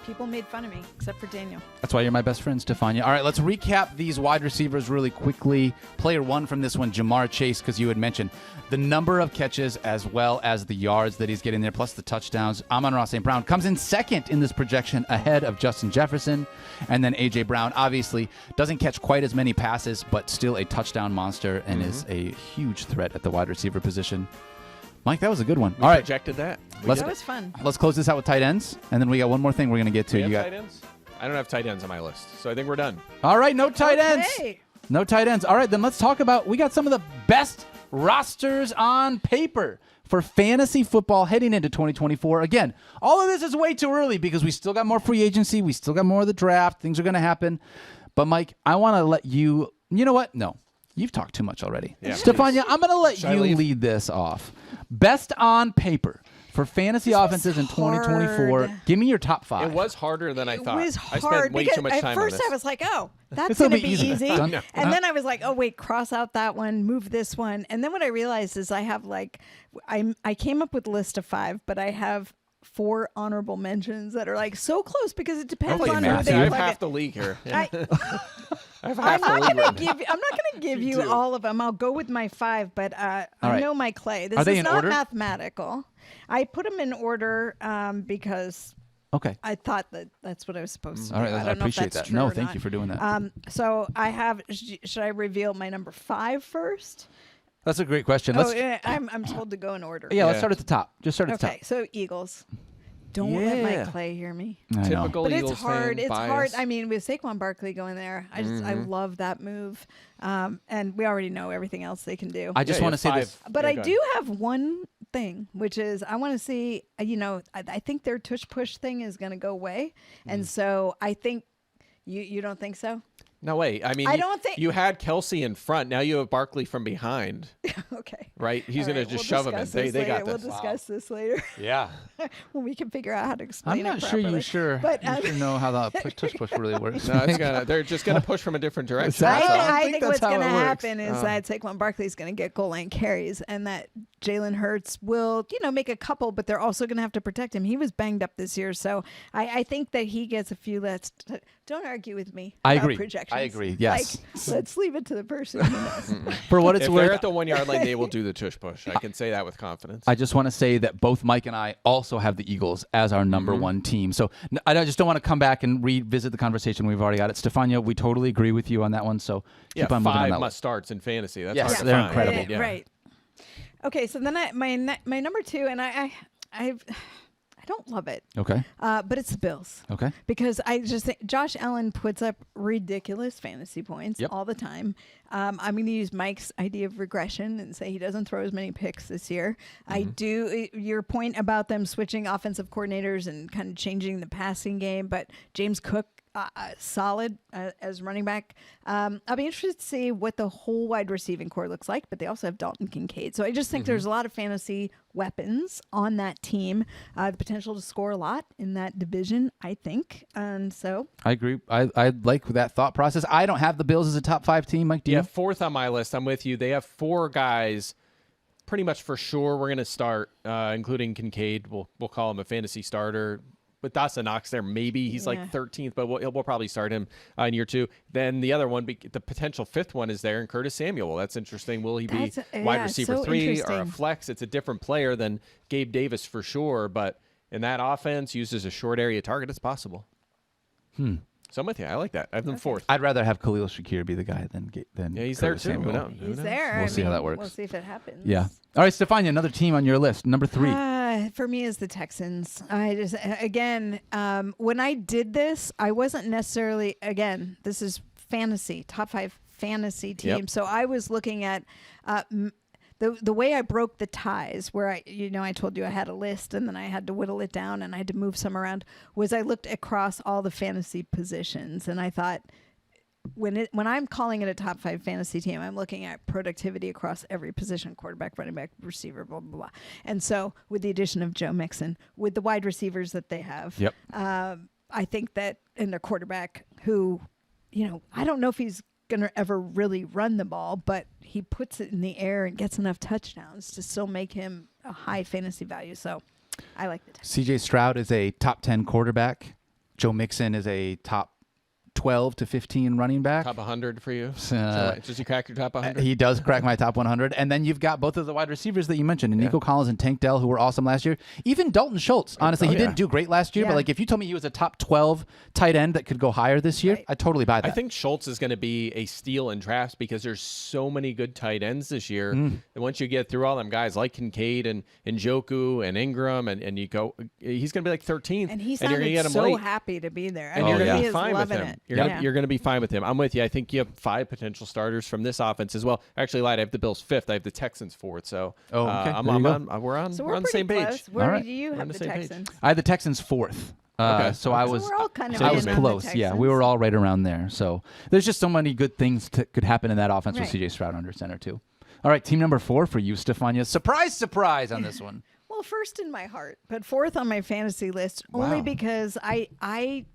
people made fun of me, except for Daniel. That's why you're my best friend, Stephania. All right, let's recap these wide receivers really quickly. Player 1 from this one, Jamar Chase, because you had mentioned the number of catches as well as the yards that he's getting there, plus the touchdowns. Amon-Ra St. Brown comes in second in this projection ahead of Justin Jefferson. And then A.J. Brown, obviously, doesn't catch quite as many passes, but still a touchdown monster and is a huge threat at the wide receiver position. Mike, that was a good one. All right, Projected that. Let's- That was fun. let's close this out with tight ends, and then we got one more thing we're going to get to. We have You got tight ends? I don't have tight ends on my list, so I think we're done. All right, no tight ends. Okay. No tight ends. All right, then let's talk about, we got some of the best rosters on paper for fantasy football heading into 2024. Again, all of this is way too early because we still got more free agency. We still got more of the draft. Things are going to happen. But, Mike, I want to let you know what? No, you've talked too much already. Yeah, Stephania, I'm going to let Should I you leave? lead this off. Best on paper for fantasy offenses in 2024. hard. Give me your top 5. It was harder than I thought. It was I hard spent way because too much at time first on this. I was like, oh, that's This'll going to be be easy. easy. Done. And then I was like, oh, wait, cross out that one, move this one. And then what I realized is I have I came up with a list of 5, but I have 4 honorable mentions that are like so close because it depends Okay, on who Matthew. they I have plug half in. the league here. Yeah. I have I'm half the not league. gonna right now. I'm not gonna give you do. all of them. I'll go with my 5, but I right. know my Clay. This Are they is in not order? mathematical. I put them in order because Okay. I thought that's what I was supposed to All do. right, I I don't know if appreciate that's that. true No, or thank not. you for doing that. So I have. Should I reveal my number 5 first? That's a great question. Oh, Let's, yeah, I'm told to go in order. yeah, let's Yeah. start at the top. Just start at the Okay, top. so Eagles. Don't let Yeah. Mike Clay hear me. I know. Typical But Eagles it's hard. fan, It's hard. bias. I mean, with Saquon Barkley going there, I love that move. And we already know everything else they can do. I just Yeah, want to you say have this. 5. But Yeah, I go do ahead. have one thing, which is I want to see, I think their tush push thing is going to go away. And so I think you don't think so? No, wait. I mean, I you- don't think- you had Kelsey in front. Now you have Barkley from behind, Okay. right? He's All going right, to just we'll shove him in. discuss this They got later. this. We'll discuss this later Yeah. when we can figure out how to explain I'm it not sure properly. you sure, But, you sure know how the tush push really works. No, it's gonna. They're just gonna push from a different direction. Exactly. That's all. I think think that's what's how going to it works. happen is that Saquon Barkley is going to get goal line carries, and that Jalen Hurts will, make a couple, but they're also going to have to protect him. He was banged up this year, so I think that he gets a few less. Don't argue with me. I about agree. Projections. I agree. Yes. Let's leave it to the person who knows. For what it's If worth, they're at the 1 yard line, they will do the tush push. I can say that with confidence. I just want to say that both Mike and I also have the Eagles as our number one team. So I just don't want to come back and revisit the conversation. We've already got it. Stefania, we totally agree with you on that one. So yeah, keep on moving on 5 that must starts in fantasy. That's Yes, hard to they're find. incredible. Yeah. Right. Okay, so then my number 2, and I don't love it, Okay. but it's the Bills. Okay. Because I just think Josh Allen puts up ridiculous fantasy points Yep. all the time. I'm going to use Mike's idea of regression and say he doesn't throw as many picks this year. I do your point about them switching offensive coordinators and kind of changing the passing game, but James Cook, solid as running back. I'll be interested to see what the whole wide receiving core looks like, but they also have Dalton Kincaid. So I just think there's a lot of fantasy weapons on that team, the potential to score a lot in that division, I think. And so I agree. I like that thought process. I don't have the Bills as a top 5 team. Mike, do you? Yeah, 4th on my list. I'm with you. They have 4 guys pretty much for sure we're going to start, including Kincaid. We'll call him a fantasy starter. With Dawson Knox there, maybe he's like 13th, but we'll probably start him in year 2. Then the other one, the potential 5th one is there in Curtis Samuel. Well, that's interesting. Will he be wide receiver 3 or a flex? It's a different player than Gabe Davis for sure, but in that offense, used as a short area target, it's possible. So I'm with you. I like that. I have them 4th. I'd rather have Khalil Shakir be the guy than he's Curtis there too. Samuel. He's there. We'll see how that works. We'll see if it happens. Yeah. All right, Stephania, another team on your list, number 3. For me is the Texans. I just, again, when I did this, I wasn't necessarily, again, this is fantasy, top 5 fantasy team. Yep. So I was looking at the way I broke the ties, where I told you I had a list and then I had to whittle it down and I had to move some around, was I looked across all the fantasy positions and I thought, when I'm calling it a top 5 fantasy team, I'm looking at productivity across every position: quarterback, running back, receiver, blah, blah, blah. And so with the addition of Joe Mixon, with the wide receivers that they have, I think that in their quarterback, who, I don't know if he's going to ever really run the ball, but he puts it in the air and gets enough touchdowns to still make him a high fantasy value. So I like the Texans. CJ Stroud is a top 10 quarterback. Joe Mixon is a top 12 to 15 running back. Top 100 for you? Does he crack your top 100? He does crack my top 100. And then you've got both of the wide receivers that you mentioned, Nico Collins and Tank Dell, who were awesome last year. Even Dalton Schultz, honestly, he didn't do great last year, but like if you told me he was a top 12 tight end that could go higher this year, I'd totally buy that. I think Schultz is going to be a steal in drafts because there's so many good tight ends this year. And once you get through all them guys like Kincaid and Njoku and Ingram, and you go, he's going to be like 13th. And he you're gonna get sounded him so late. happy to be there. And you're going to he be is fine with loving him. it. You're going to be fine with him. I'm with you. I think you have 5 potential starters from this offense as well. Actually, lied. I have the Bills 5th. I have the Texans 4th. So okay. we're on So we're the same pretty page. close. Where right. do you have the the same page. Texans? I had the Texans 4th. So I was we're all kind of I was in on the close. Yeah, we Texans. were all right around there. So there's just so many good things could happen in that offense with Right. CJ Stroud under center too. All right, team number 4 for you, Stephania. Surprise on this one. Well, first in my heart, but 4th on my fantasy list, only Wow. because I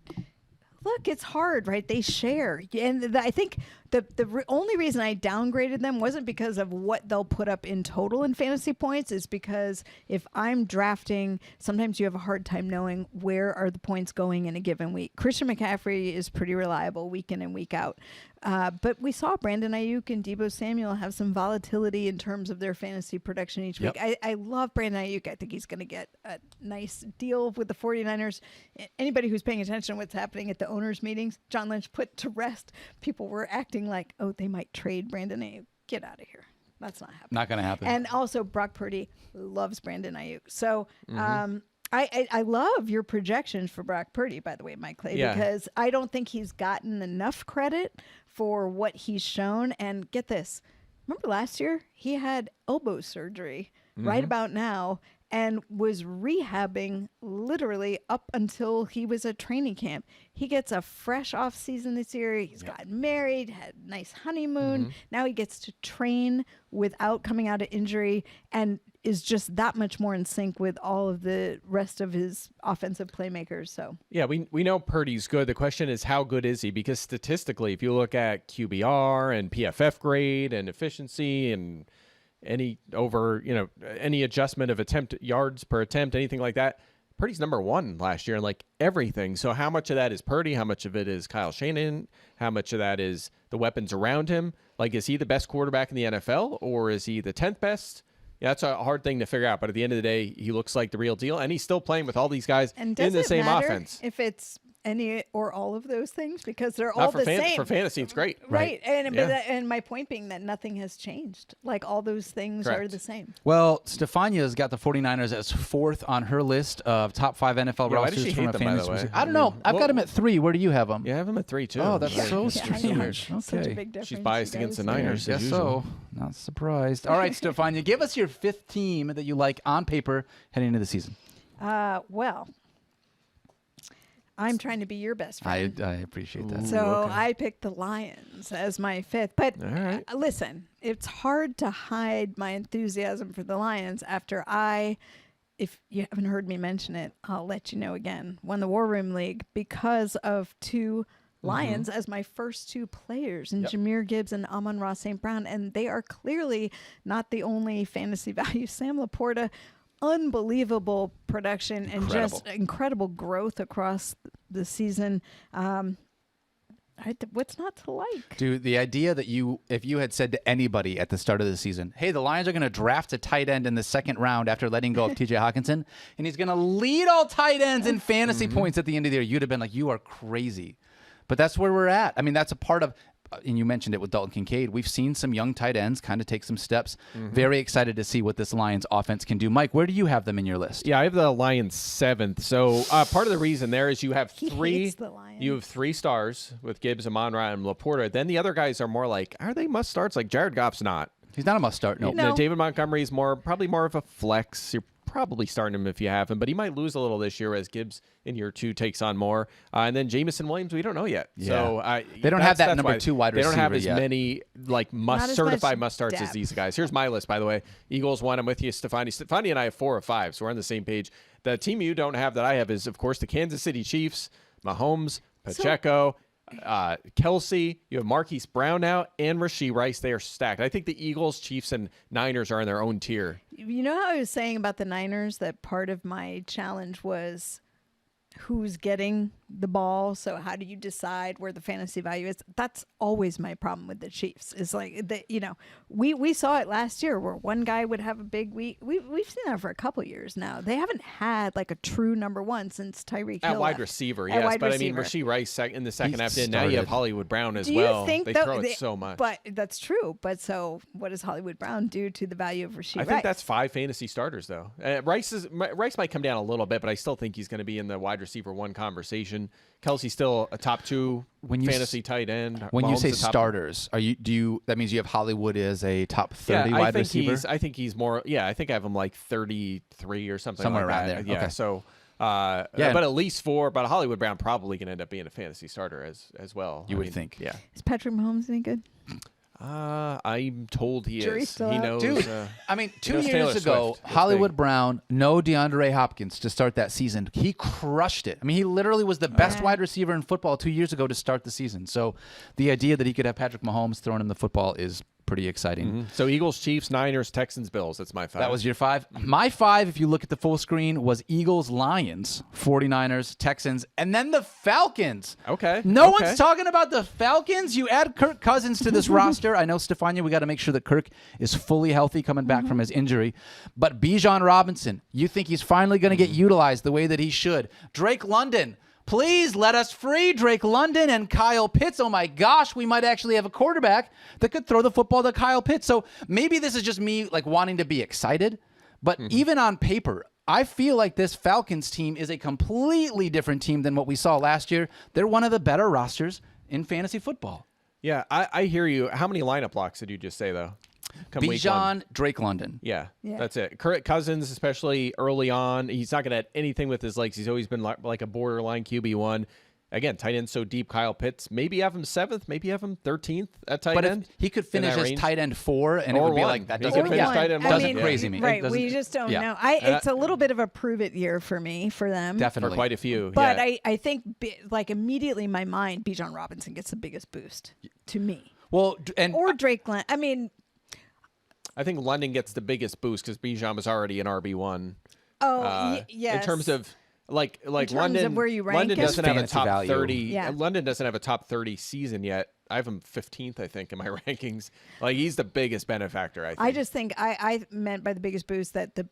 look, it's hard, right? They share. And I think the only reason I downgraded them wasn't because of what they'll put up in total in fantasy points. It's because if I'm drafting, sometimes you have a hard time knowing where are the points going in a given week. Christian McCaffrey is pretty reliable week in and week out. But we saw Brandon Ayuk and Deebo Samuel have some volatility in terms of their fantasy production each week. I love Brandon Ayuk. I think he's going to get a nice deal with the 49ers. Anybody who's paying attention to what's happening at the owners' meetings, John Lynch put to rest. People were acting like, oh, they might trade Brandon Ayuk. Get out of here. That's not happening. Not going to happen. And also Brock Purdy loves Brandon Ayuk. So I love your projections for Brock Purdy, by the way, Mike Clay, because I don't think he's gotten enough credit for what he's shown. And get this. Remember last year? He had elbow surgery right about now and was rehabbing literally up until he was at training camp. He gets a fresh off season this year. He's gotten married, had a nice honeymoon. Now he gets to train without coming out of injury and is just that much more in sync with all of the rest of his offensive playmakers. So yeah, we know Purdy's good. The question is, how good is he? Because statistically, if you look at QBR and PFF grade and efficiency and any adjustment of attempt yards per attempt, anything like that, Purdy's number 1 last year in like everything. So how much of that is Purdy? How much of it is Kyle Shanahan? How much of that is the weapons around him? Like, is he the best quarterback in the NFL or is he the 10th best? Yeah, that's a hard thing to figure out. But at the end of the day, he looks like the real deal. And he's still playing with all these guys and in the same matter offense. If it's any or all of those things, because they're all the same. For fantasy, it's great. Right. And my point being that nothing has changed. Like all those things are the same. Well, Stephania's got the 49ers as 4th on her list of top 5 NFL Why does rosters she from hate a them, by the fantasy way? perspective. I don't know. I've got them at 3. Where do you have them? Yeah, I have them at 3 too. Oh, that's so I know. strange. Such a Okay. big difference. She's biased you against the guys. Niners. Guess as usual. so. Not surprised. All right, Stephania, give us your 5th team that you like on paper heading into the season. Well, I'm trying to be your best friend. I appreciate that. So I picked the Lions as my 5th. But All right. listen, it's hard to hide my enthusiasm for the Lions after if you haven't heard me mention it, I'll let you know again, won the War Room League because of 2 Lions as my first two players in Jahmyr Gibbs and Amon-Ra St. Brown, and they are clearly not the only fantasy value. Sam Laporta, unbelievable production and just incredible growth across the season. What's not to like? Dude, the idea that if you had said to anybody at the start of the season, hey, the Lions are going to draft a tight end in the second round after letting go of TJ Hawkinson, and he's going to lead all tight ends in fantasy points at the end of the year, you'd have been like, you are crazy. But that's where we're at. I mean, that's a part of, and you mentioned it with Dalton Kincaid, we've seen some young tight ends kind of take some steps. Very excited to see what this Lions offense can do. Mike, where do you have them in your list? Yeah, I have the Lions 7th. So part of the reason there is you have three stars with Gibbs, Amon-Ra, and Laporta. Then the other guys are more like, are they must starts? Like Jared Goff's not. He's not a must start. No. No. David Montgomery's probably more of a flex. You're probably starting him if you have him, but he might lose a little this year as Gibbs in year 2 takes on more. And then Jamison Williams, we don't know yet. Yeah. So they don't have that number 2 wide receiver. They don't have as yet. many like certified must starts as these guys. Here's my list, by the way. Eagles 1. I'm with you, Stephania. Stephania and I have 4 or 5, so we're on the same page. The team you don't have that I have is, of course, the Kansas City Chiefs, Mahomes, Pacheco, Kelsey. You have Marquise Brown now, and Rashee Rice. They are stacked. I think the Eagles, Chiefs, and Niners are in their own tier. You know how I was saying about the Niners that part of my challenge was who's getting the ball. So how do you decide where the fantasy value is? That's always my problem with the Chiefs. Is like we saw it last year where one guy would have a big week. We've seen that for a couple years now. They haven't had like a true number 1 since Tyreek Hill At wide left. receiver, At yes. wide But receiver. I mean, Rashee Rice in the second half. Now you started. have Hollywood Brown as Do well. you think they that throw it so much. But that's true. But so what does Hollywood Brown do to the value of Rashee I Rice? think that's 5 fantasy starters, though. Rice might come down a little bit, but I still think he's going to be in the wide receiver 1 conversation. Kelsey's still a top 2 fantasy tight end. When you Mahomes say a top starters, that means you have Hollywood as a top 30 wide receiver? I think he's more. Yeah, I think I have him like 33 or something. Somewhere like around that. there. Yeah. Okay. So, but at least 4. But Hollywood Brown probably going to end up being a fantasy starter as well. You would think. Yeah. Is Patrick Mahomes any good? I'm told he Jury's is. still He out. knows. Dude, I mean, 2 knows years Taylor ago, Swift. It's Hollywood big. Brown, no DeAndre Hopkins to start that season. He crushed it. I mean, he literally was the best wide receiver in football 2 years ago to start the season. So the idea that he could have Patrick Mahomes throwing him the football is pretty exciting. So Eagles, Chiefs, Niners, Texans, Bills. That's my 5. That was your 5. My 5, if you look at the full screen, was Eagles, Lions, 49ers, Texans, and then the Falcons. Okay. No one's talking about the Falcons. You add Kirk Cousins to this roster. I know, Stephania, we got to make sure that Kirk is fully healthy coming back from his injury. But Bijan Robinson, you think he's finally going to get utilized the way that he should. Drake London. Please let us free Drake London and Kyle Pitts. Oh my gosh, we might actually have a quarterback that could throw the football to Kyle Pitts. So maybe this is just me like wanting to be excited, but even on paper, I feel like this Falcons team is a completely different team than what we saw last year. They're one of the better rosters in fantasy football. Yeah, I hear you. How many lineup blocks did you just say, though? Week 1? Bijan, Drake London. Yeah, that's it. Kirk Cousins, especially early on, he's not going to have anything with his legs. He's always been like a borderline QB1. Again, tight end so deep, Kyle Pitts. Maybe have him 7th, maybe have him 13th at tight end. But he could finish as range. tight end 4, and it Or would be 1. like, that He doesn't, could finish tight end 1. doesn't crazy me. Right, It doesn't- we just don't yeah. know. It's a little bit of a prove it year for me, for them. Definitely. For quite a few. But yeah. I think like immediately in my mind, Bijan Robinson gets the biggest boost to me. Well, and Or Drake London. I mean, I think London gets the biggest boost because Bijan was already an RB1. yes. In terms of like terms London, of where you rank London him? doesn't have a Fantasy top value. 30. Yeah. London doesn't have a top 30 season yet. I have him 15th, I think, in my rankings. Like he's the biggest benefactor. I think. I just think I meant by the biggest boost that the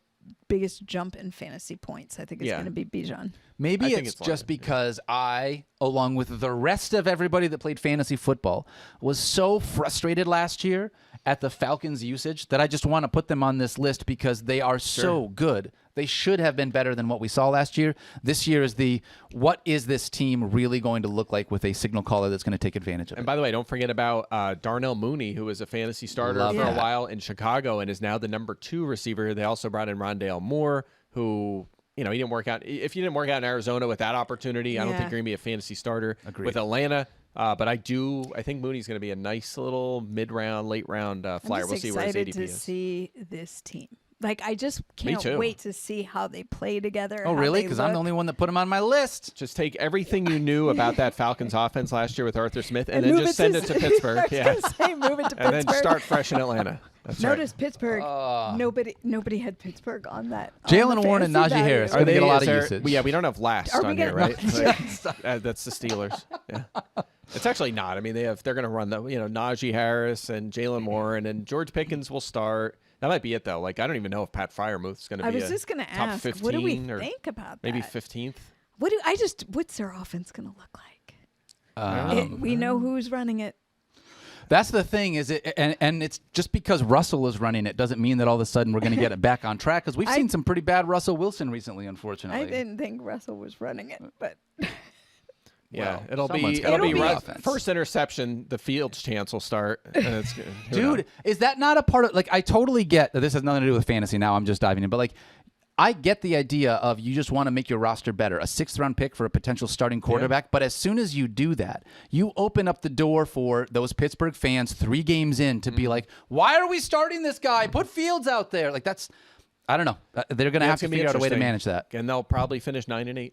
biggest jump in fantasy points. I think it's Yeah. going to be Bijan. maybe I think it's it's just London, because I, along with the rest of everybody that played fantasy football, was so frustrated last year at the Falcons' usage that I just want to put them on this list because they are so good. They should have been better than what we saw last year. This year is what is this team really going to look like with a signal caller that's going to take advantage of it? And by the way, don't forget about Darnell Mooney, who was a fantasy starter Love for a that. while in Chicago and is now the number 2 receiver. They also brought in Rondale Moore, who, he didn't work out. If you didn't work out in Arizona with that opportunity, I don't think you're going to be a fantasy starter with Atlanta. But I think Mooney's going to be a nice little mid-round, late-round flyer. I'm We'll just see where his excited ADP to is. see this team. Like, I just can't too. wait to see how they play together. Oh, how really? they Because I'm the look. only one that put him on my list. Just take everything you knew about that Falcons offense last year with Arthur Smith, and move then just send it to I Pittsburgh. was Yeah, gonna say move it to and Pittsburgh. then start fresh in Atlanta. That's Notice Pittsburgh. Nobody had Pittsburgh on that. on the Jalen Warren and fantasy Najee value. Harris right. are going to get a lot of Is there- usage. Yeah, we don't have last Are we on here, gonna- right? That's the Steelers. Yeah, it's actually not. I mean, they're going to run the Najee Harris and Jalen Warren and George Pickens will start. That might be it though. Like I don't even know if Pat Fryermuth's going to I be. was just going to top ask, 15 what do we or think about maybe that? 15th. What's their offense going to look like? We know who's running it. That's the thing, is it, and it's just because Russell is running it doesn't mean that all of a sudden we're going to get it back on track. Because we've seen some pretty bad Russell Wilson recently, unfortunately. I didn't think Russell was running it, but Yeah, Well, it'll someone's be gotta be right. offense. First interception, the Fields chance will start. And it's, who knows? Dude, is that not a part of, like, I totally get that this has nothing to do with fantasy now, I'm just diving in, but like, I get the idea of you just want to make your roster better, a 6th round pick for a potential starting quarterback, but as soon as you do that, you open up the door for those Pittsburgh fans 3 games in to be like, why are we starting this guy? Put Fields out there. Like, that's, I don't know. They're going to have it's to gonna be figure out a way to interesting. manage that. And they'll probably finish 9-8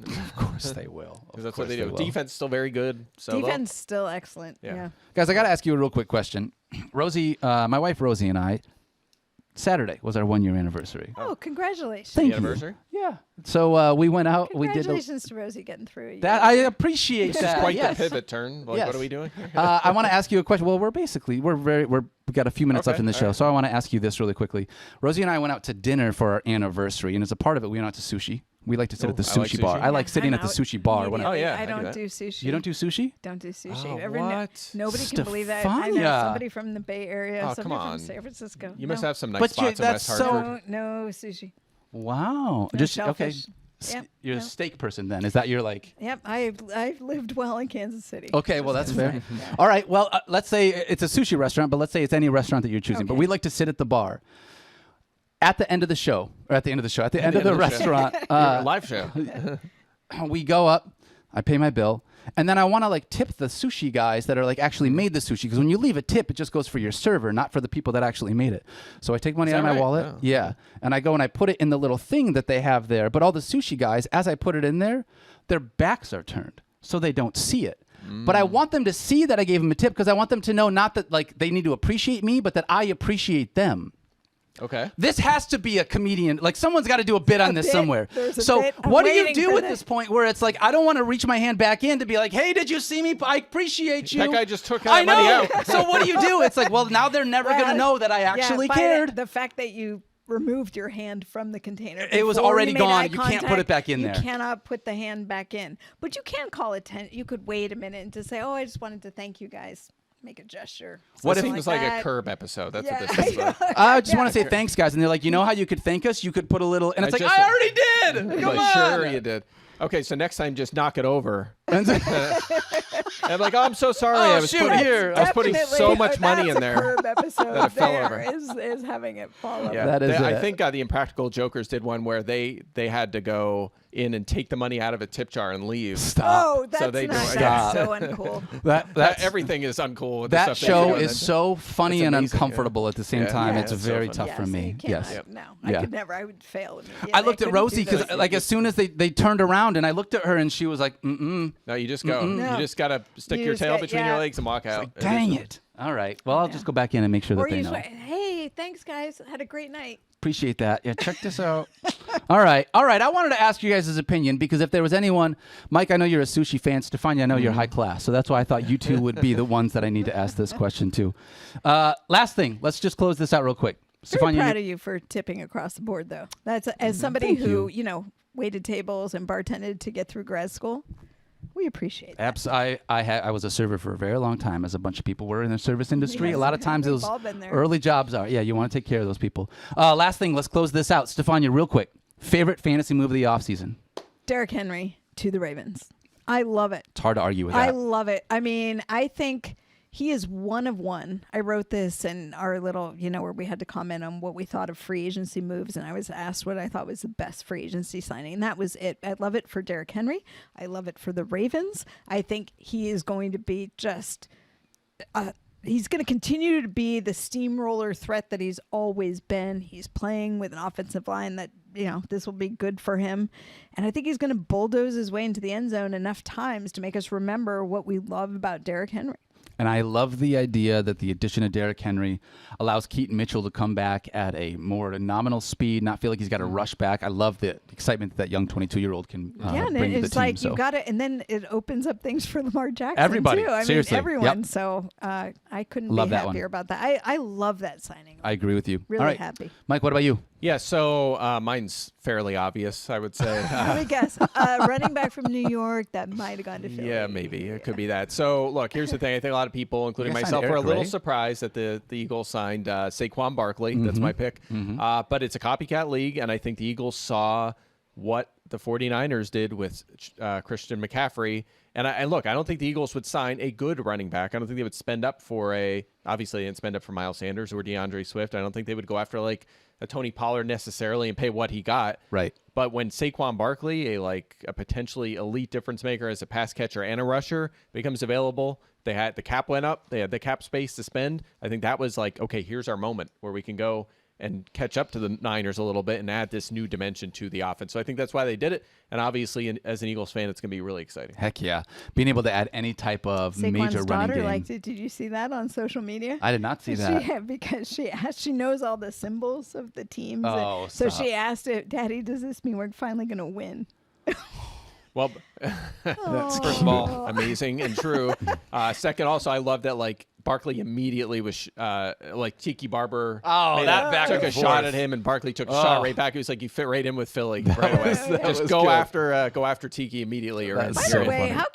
Of course they will. because that's what they do. Defense still very good. So they'll- defense still excellent. Yeah. Yeah. Guys, I got to ask you a real quick question. Rosie, my wife Rosie and I, Saturday was our 1-year anniversary. Oh, congratulations. Thank anniversary? you. Yeah. So we went out. We did Congratulations to Rosie getting through it. that. I appreciate This that. is quite yes. the pivot turn. Like, Yes. what are we doing? I want to ask you a question. Well, we got a few minutes left Okay, in the all show, right. so I want to ask you this really quickly. Rosie and I went out to dinner for our anniversary, and as a part of it, we went out to sushi. We like to sit at the I like sushi bar. sushi. I like sitting I'm at the out sushi bar. When Oh, yeah, I I do don't that. do sushi. you don't do sushi? Don't do sushi. Oh, Ever what? Nobody can believe that. I know Stephania. somebody from the Bay Area, Oh, somebody come from on. San Francisco. You must No. have some nice But spots in that's West so- Hartford. No sushi. Wow. No Just okay. shellfish. Yep, You're no. a steak person then. Is that your like? Yep, I've lived well in Kansas City. Okay, well that's fair. All right, well let's say it's a sushi restaurant, but let's say it's any restaurant that you're choosing. But Okay. we like to sit at the bar. At the end of the show, or at the end of the show, at the end of the show. restaurant, Your live show. we go up, I pay my bill, and then I want to like tip the sushi guys that are like actually made the sushi, because when you leave a tip, it just goes for your server, not for the people that actually made it. So I take money out of that my right? wallet, Oh. yeah, and I go and I put it in the little thing that they have there. But all the sushi guys, as I put it in there, their backs are turned, so they don't see it. But I want them to see that I gave them a tip, because I want them to know not that like they need to appreciate me, but that I appreciate them. Okay. This has to be a comedian. Like, someone's got to do a bit on this bit. somewhere. There's a So bit. I'm what do you waiting do for at that. this point where it's like, I don't want to reach my hand back in to be like, hey, did you see me? I appreciate you. That guy just took I that money know. out. So what do you do? It's like, well, now they're never going to Well, know that I actually by cared. The fact that you removed your hand from the container. It was before already you made gone. eye You can't put it contact, back in you there. You cannot put the hand back in. But you can call it You could wait a minute and just say, oh, I just wanted to thank you guys. Make a gesture. What something seems like a that. Curb episode. That's Yeah, what this is. I know. I just want to say thanks, guys. And they're like, you know how you could thank us? You could put a little, and it's like, just- I already did. Come Like, on. sure you did. Okay, so next time just knock it over. And so- And I'm like, oh, I'm so sorry. Oh, I was shoot, putting, here. I was putting Definitely, so much money that's in a there. Curb episode that it fell there over. is having it fall over. Yeah, That is I it. think the Impractical Jokers did one where they had to go in and take the money out of a tip jar and leave. Stop. Oh, that's they do not. it. That's Stop. so uncool. That's Everything is uncool. With the That stuff they show do. is so funny That's and amazing, uncomfortable at the same Yeah. time. Yeah, It's it's so very funny. tough for Yes, me. you cannot, Yes. Yep. No, Yeah. I could never. I would fail. I looked at Rosie because, like, as soon as they turned around and I looked at her and she was like, mm-mm. No, you just go. No. You just gotta stick You your just tail get- between yeah. your legs and walk out. Like, dang it. All right. Well, I'll just go back in and make sure that Or they you know. just went, hey, thanks guys, had a great night. Appreciate that. Yeah, check this out. All right. I wanted to ask you guys' opinion, because if there was anyone, Mike, I know you're a sushi fan. Stephania, I know you're high class. So that's why I thought you two would be the ones that I need to ask this question to. Last thing. Let's just close this out real quick. Very Stephania, proud of you for tipping across the board, though. That's as somebody Thank who you. waited tables and bartended to get through grad school. We appreciate that. I was a server for a very long time, as a bunch of people were in the service industry. Yes, a lot of times we've those all been there. early jobs are. Yeah, you want to take care of those people. Last thing, let's close this out. Stephania, real quick. Favorite fantasy move of the offseason? Derrick Henry to the Ravens. I love it. It's hard to argue with I that. love it. I mean, I think he is one of one. I wrote this in our little, where we had to comment on what we thought of free agency moves, and I was asked what I thought was the best free agency signing, and that was it. I love it for Derrick Henry. I love it for the Ravens. I think he is going to be just he's going to continue to be the steamroller threat that he's always been. He's playing with an offensive line that, this will be good for him. And I think he's going to bulldoze his way into the end zone enough times to make us remember what we love about Derrick Henry. And I love the idea that the addition of Derrick Henry allows Keaton Mitchell to come back at a more nominal speed, not feel like he's got to rush back. I love the excitement that young 22-year-old can and bring to the it's team. like you got it, and then it opens up things for Lamar Jackson Everybody, too. I seriously. mean, everyone. Yep. So I couldn't Love be that happier one. about that. I love that signing. I agree with you. Really All right. happy. Mike, what about you? Yeah, so mine's fairly obvious, I would say. Let me guess. Running back from New York that might have gone to Philly. Yeah, maybe. It could be that. So, look, here's the thing. I think a lot of people, including You guys myself, signed were a Eric little Gray? surprised that the Eagles signed Saquon Barkley. That's my pick. But it's a copycat league, and I think the Eagles saw what the 49ers did with Christian McCaffrey. And look, I don't think the Eagles would sign a good running back. I don't think they would spend up for obviously they didn't spend up for Miles Sanders or DeAndre Swift. I don't think they would go after like a Tony Pollard necessarily and pay what he got. Right. But when Saquon Barkley, a potentially elite difference maker as a pass catcher and a rusher, becomes available, the cap went up. They had the cap space to spend. I think that was like, okay, here's our moment where we can go and catch up to the Niners a little bit and add this new dimension to the offense. So I think that's why they did it. And obviously, as an Eagles fan, it's going to be really exciting. Heck yeah. Being able to add any type of Saquon's major running daughter game. liked it. Did you see that on social media? I did not see that. Because she knows all the symbols of the teams. Oh, so stop. she asked it, Daddy, does this mean we're finally going to win? Well, that's first of all amazing and true. Second, also, I love that Barkley immediately was Tiki Barber. Oh, that back took and a shot forth. at him, and Barkley took a shot right back. He was like, "You fit right in with Philly right away. that Just was go good. after Tiki immediately." Or That's By so the way, funny. how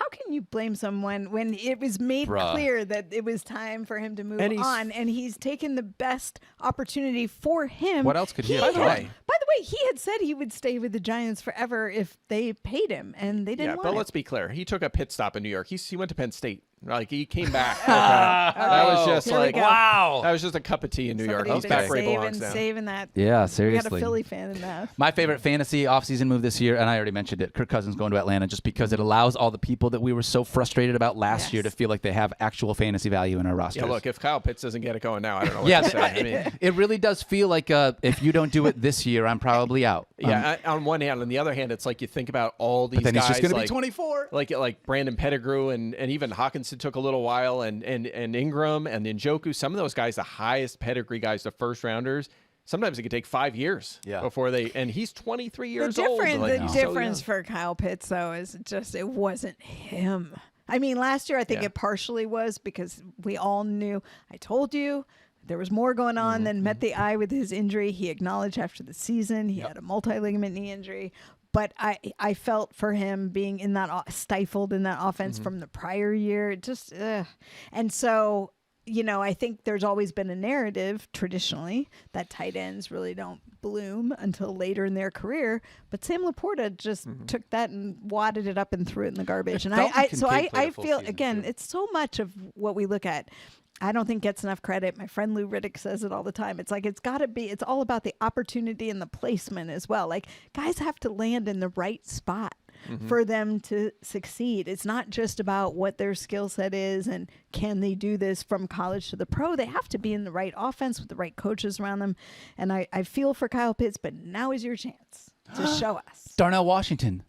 can you blame someone when it was made Bruh. clear that it was time for him to move And he's- on, and he's taken the best opportunity for him? What else could he have had- done? By the way, he had said he would stay with the Giants forever if they paid him, and they didn't Yeah, want but it. let's be clear. He took a pit stop in New York. He went to Penn State. He came back. That was just Here we like go. Wow. that was just a cup of tea in New York. Somebody's He's been back where he belongs now. saving that. Yeah, We seriously. got a Philly fan in that. My favorite fantasy offseason move this year, and I already mentioned it, Kirk Cousins going to Atlanta, just because it allows all the people that we were so frustrated about last year to Yes. feel like they have actual fantasy value in our rosters. Yeah, look, if Kyle Pitts doesn't get it going now, I don't know what Yeah, to say. I mean, it really does feel like if you don't do it this year, I'm probably out. yeah, on one hand. On the other hand, it's like you think about all these But then guys. he's just going to be like, 24. like Brandon Pettigrew and even Hawkinson took a little while, and Ingram and Njoku. Some of those guys, the highest pedigree guys, the first rounders. Sometimes it could take 5 years before they. And he's 23 years old. The He's so difference young. for Kyle Pitts, though, is just it wasn't him. I mean, last year I think Yeah. it partially was because we all knew. I told you there was more going on than met the eye with his injury. He acknowledged after the season he had a multi-ligament knee injury. But I felt for him being in that stifled in that offense from the prior year. It just and so. I think there's always been a narrative traditionally that tight ends really don't bloom until later in their career. But Sam Laporta just took that and wadded it up and threw it in the garbage. And Dalton I Kincaid played a full feel, season, again, too. it's so much of what we look at. I don't think gets enough credit. My friend Lou Riddick says it all the time. It's like it's all about the opportunity and the placement as well. Like guys have to land in the right spot for them to succeed. It's not just about what their skill set is and can they do this from college to the pro. They have to be in the right offense with the right coaches around them. And I feel for Kyle Pitts, but now is your chance to show us. Darnell Washington.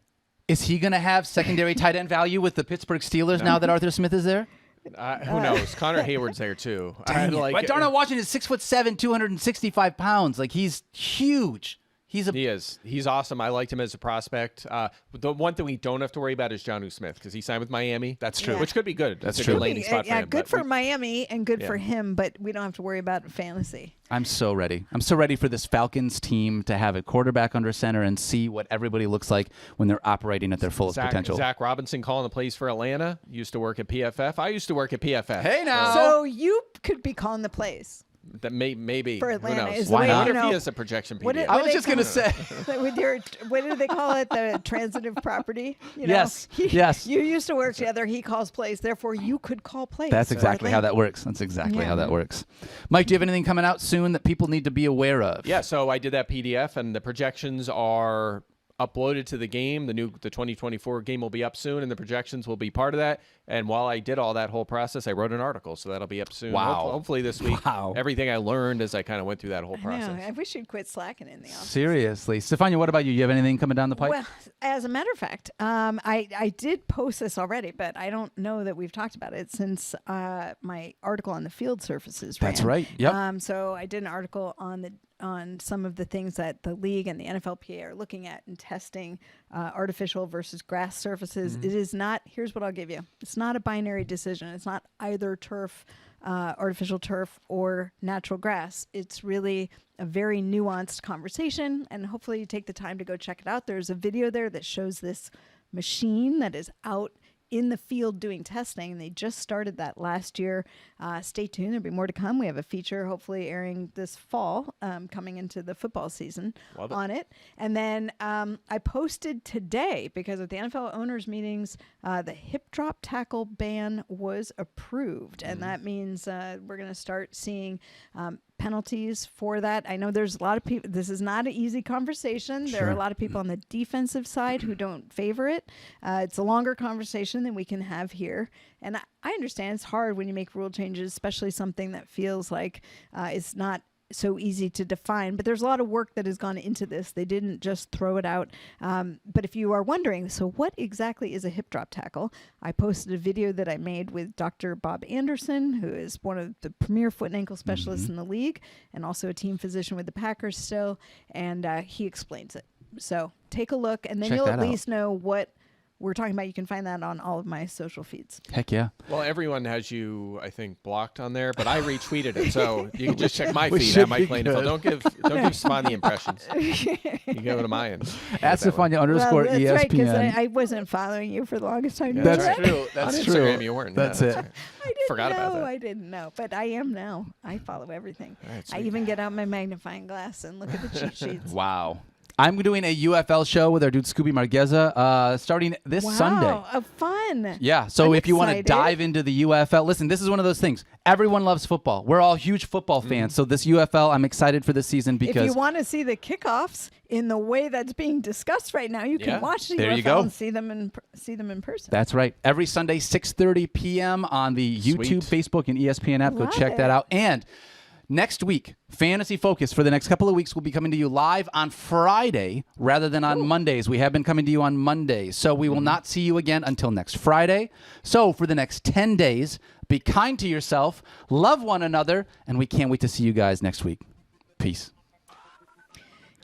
Is he going to have secondary tight end value with the Pittsburgh Steelers now that Arthur Smith is there? Who knows? Connor Hayward's there too. Right, Darnell Washington is 6'7", 265 pounds. Like he's huge. He is. He's awesome. I liked him as a prospect. The one thing we don't have to worry about is Jonnu Smith because he signed with Miami. That's true. Which could be good. That's It's true. a good landing spot for him. Good but for we- Miami and good for him, but we don't have to worry about fantasy. I'm so ready. I'm so ready for this Falcons team to have a quarterback under center and see what everybody looks like when they're operating at their fullest potential. Zach Robinson calling the plays for Atlanta. Used to work at PFF. I used to work at PFF. Hey now. So you could be calling the plays. That maybe For Atlanta Who knows? is the Why way, not? I wonder you if he know, has a projection what PDF. it- I what was they just going to call- say. with your, what do they call it? The transitive property? You know? Yes, yes. You used to work together. He calls plays. Therefore, you could call plays. That's for exactly how Atlanta. that works. That's exactly Yeah. how that works. Mike, do you have anything coming out soon that people need to be aware of? Yeah, so I did that PDF, and the projections are uploaded to the game. The 2024 game will be up soon, and the projections will be part of that. And while I did all that whole process, I wrote an article, so that'll be up soon. Wow. Hopefully this week. Wow. Everything I learned as I kind of went through that whole I process. know. I wish you'd quit slacking in the office. Seriously. Stephania, what about you? You have anything coming down the pipe? Well, as a matter of fact, I did post this already, but I don't know that we've talked about it since my article on the field surfaces ran. That's right. Yep. So I did an article on some of the things that the league and the NFLPA are looking at and testing artificial versus grass surfaces. It is not, here's what I'll give you. It's not a binary decision. It's not either turf, artificial turf, or natural grass. It's really a very nuanced conversation, and hopefully you take the time to go check it out. There's a video there that shows this machine that is out in the field doing testing. They just started that last year. Stay tuned. There'll be more to come. We have a feature hopefully airing this fall, coming into the football season on it. And then I posted today, because at the NFL owners meetings, the hip drop tackle ban was approved. And that means we're going to start seeing penalties for that. I know there's a lot of people, this is not an easy conversation. There are a lot of people on the defensive side who don't favor it. It's a longer conversation than we can have here. And I understand it's hard when you make rule changes, especially something that feels like it's not so easy to define, but there's a lot of work that has gone into this. They didn't just throw it out. But if you are wondering, so what exactly is a hip drop tackle? I posted a video that I made with Dr. Bob Anderson, who is one of the premier foot and ankle specialists in the league, and also a team physician with the Packers still, and he explains it. So take a look, and then Check you'll that at out. least know what we're talking about. You can find that on all of my social feeds. Heck yeah. Well, everyone has you, I think, blocked on there, but I retweeted it, so you can just check my We feed should at Mike be Plain. good. Don't give Spawn the impressions. You go to mine. At Stephania underscore that's ESPN. right, because I wasn't following you for the longest time. Yeah, That's right. true. That's on true. Instagram you weren't. That's Yeah, it. right. I didn't Forgot know. about that. I didn't know, but I am now. I follow everything. All right, I sweet. even get out my magnifying glass and look at the cheat sheets. Wow. I'm doing a UFL show with our dude Scooby Margeza starting this Sunday. Wow, fun. Yeah, so I'm if you want to excited. dive into the UFL, listen, this is one of those things. Everyone loves football. We're all huge football fans. So this UFL, I'm excited for this season If because you want to see the kickoffs in the way that's being discussed right now, you Yeah. can watch the There UFL you go. and see them in person. that's right. Every Sunday, 6:30 p.m. on the YouTube, Facebook, and ESPN app. Go Love check that it. out. And next week, Fantasy Focus for the next couple of weeks will be coming to you live on Friday rather than on Mondays. We have been coming to you on Mondays. So we will not see you again until next Friday. So for the next 10 days, be kind to yourself, love one another, and we can't wait to see you guys next week. Peace.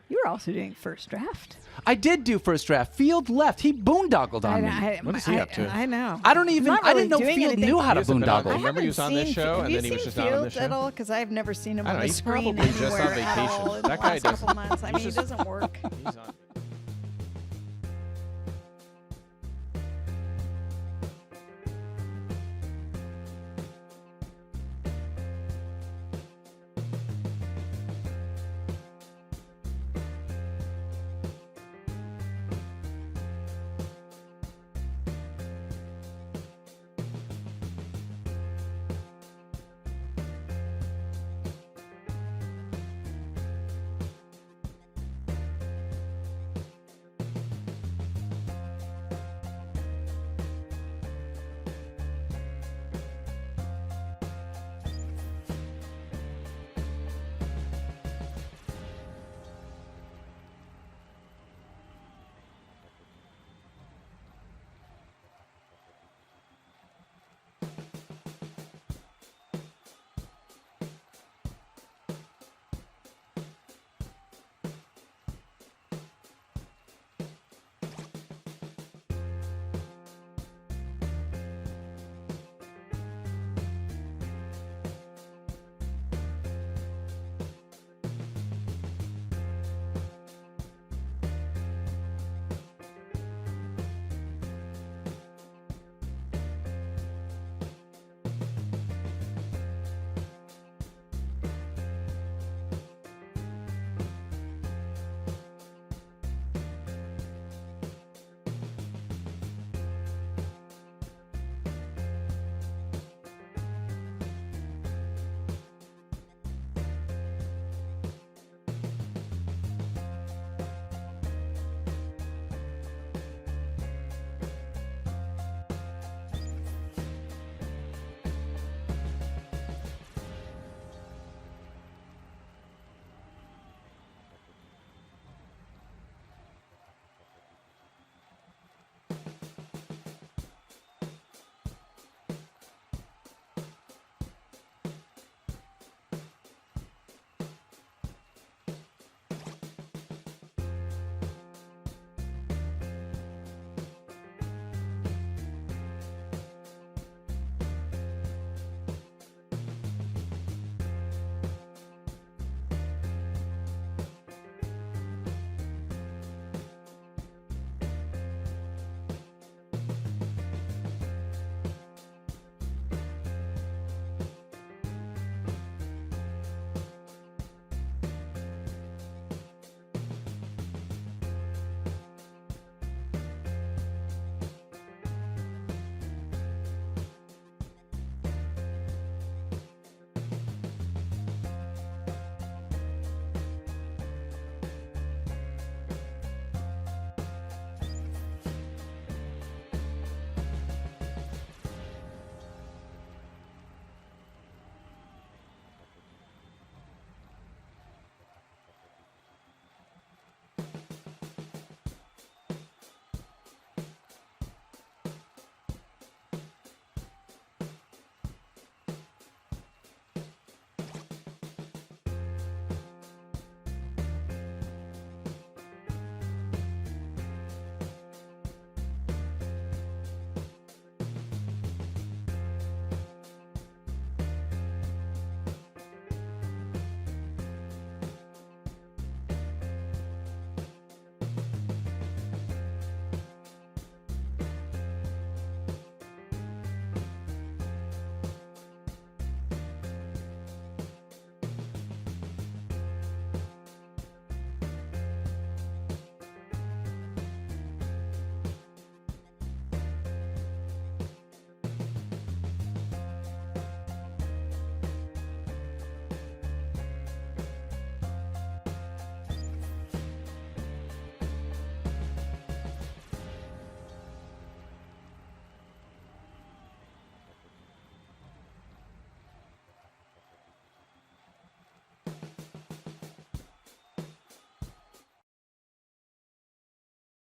You were also doing first draft. I did do first draft. Field left. He boondoggled on me. What is he up to? I know. I don't even. I'm not I didn't know really doing Field anything. knew how to He hasn't been on- boondoggle. Remember he was on this show, and then he was just not on this show? at all? Because I've never seen him I on don't know, the he's screen probably just on anywhere at vacation. all in That the guy last couple doesn't- months. I mean, he doesn't work. He's on.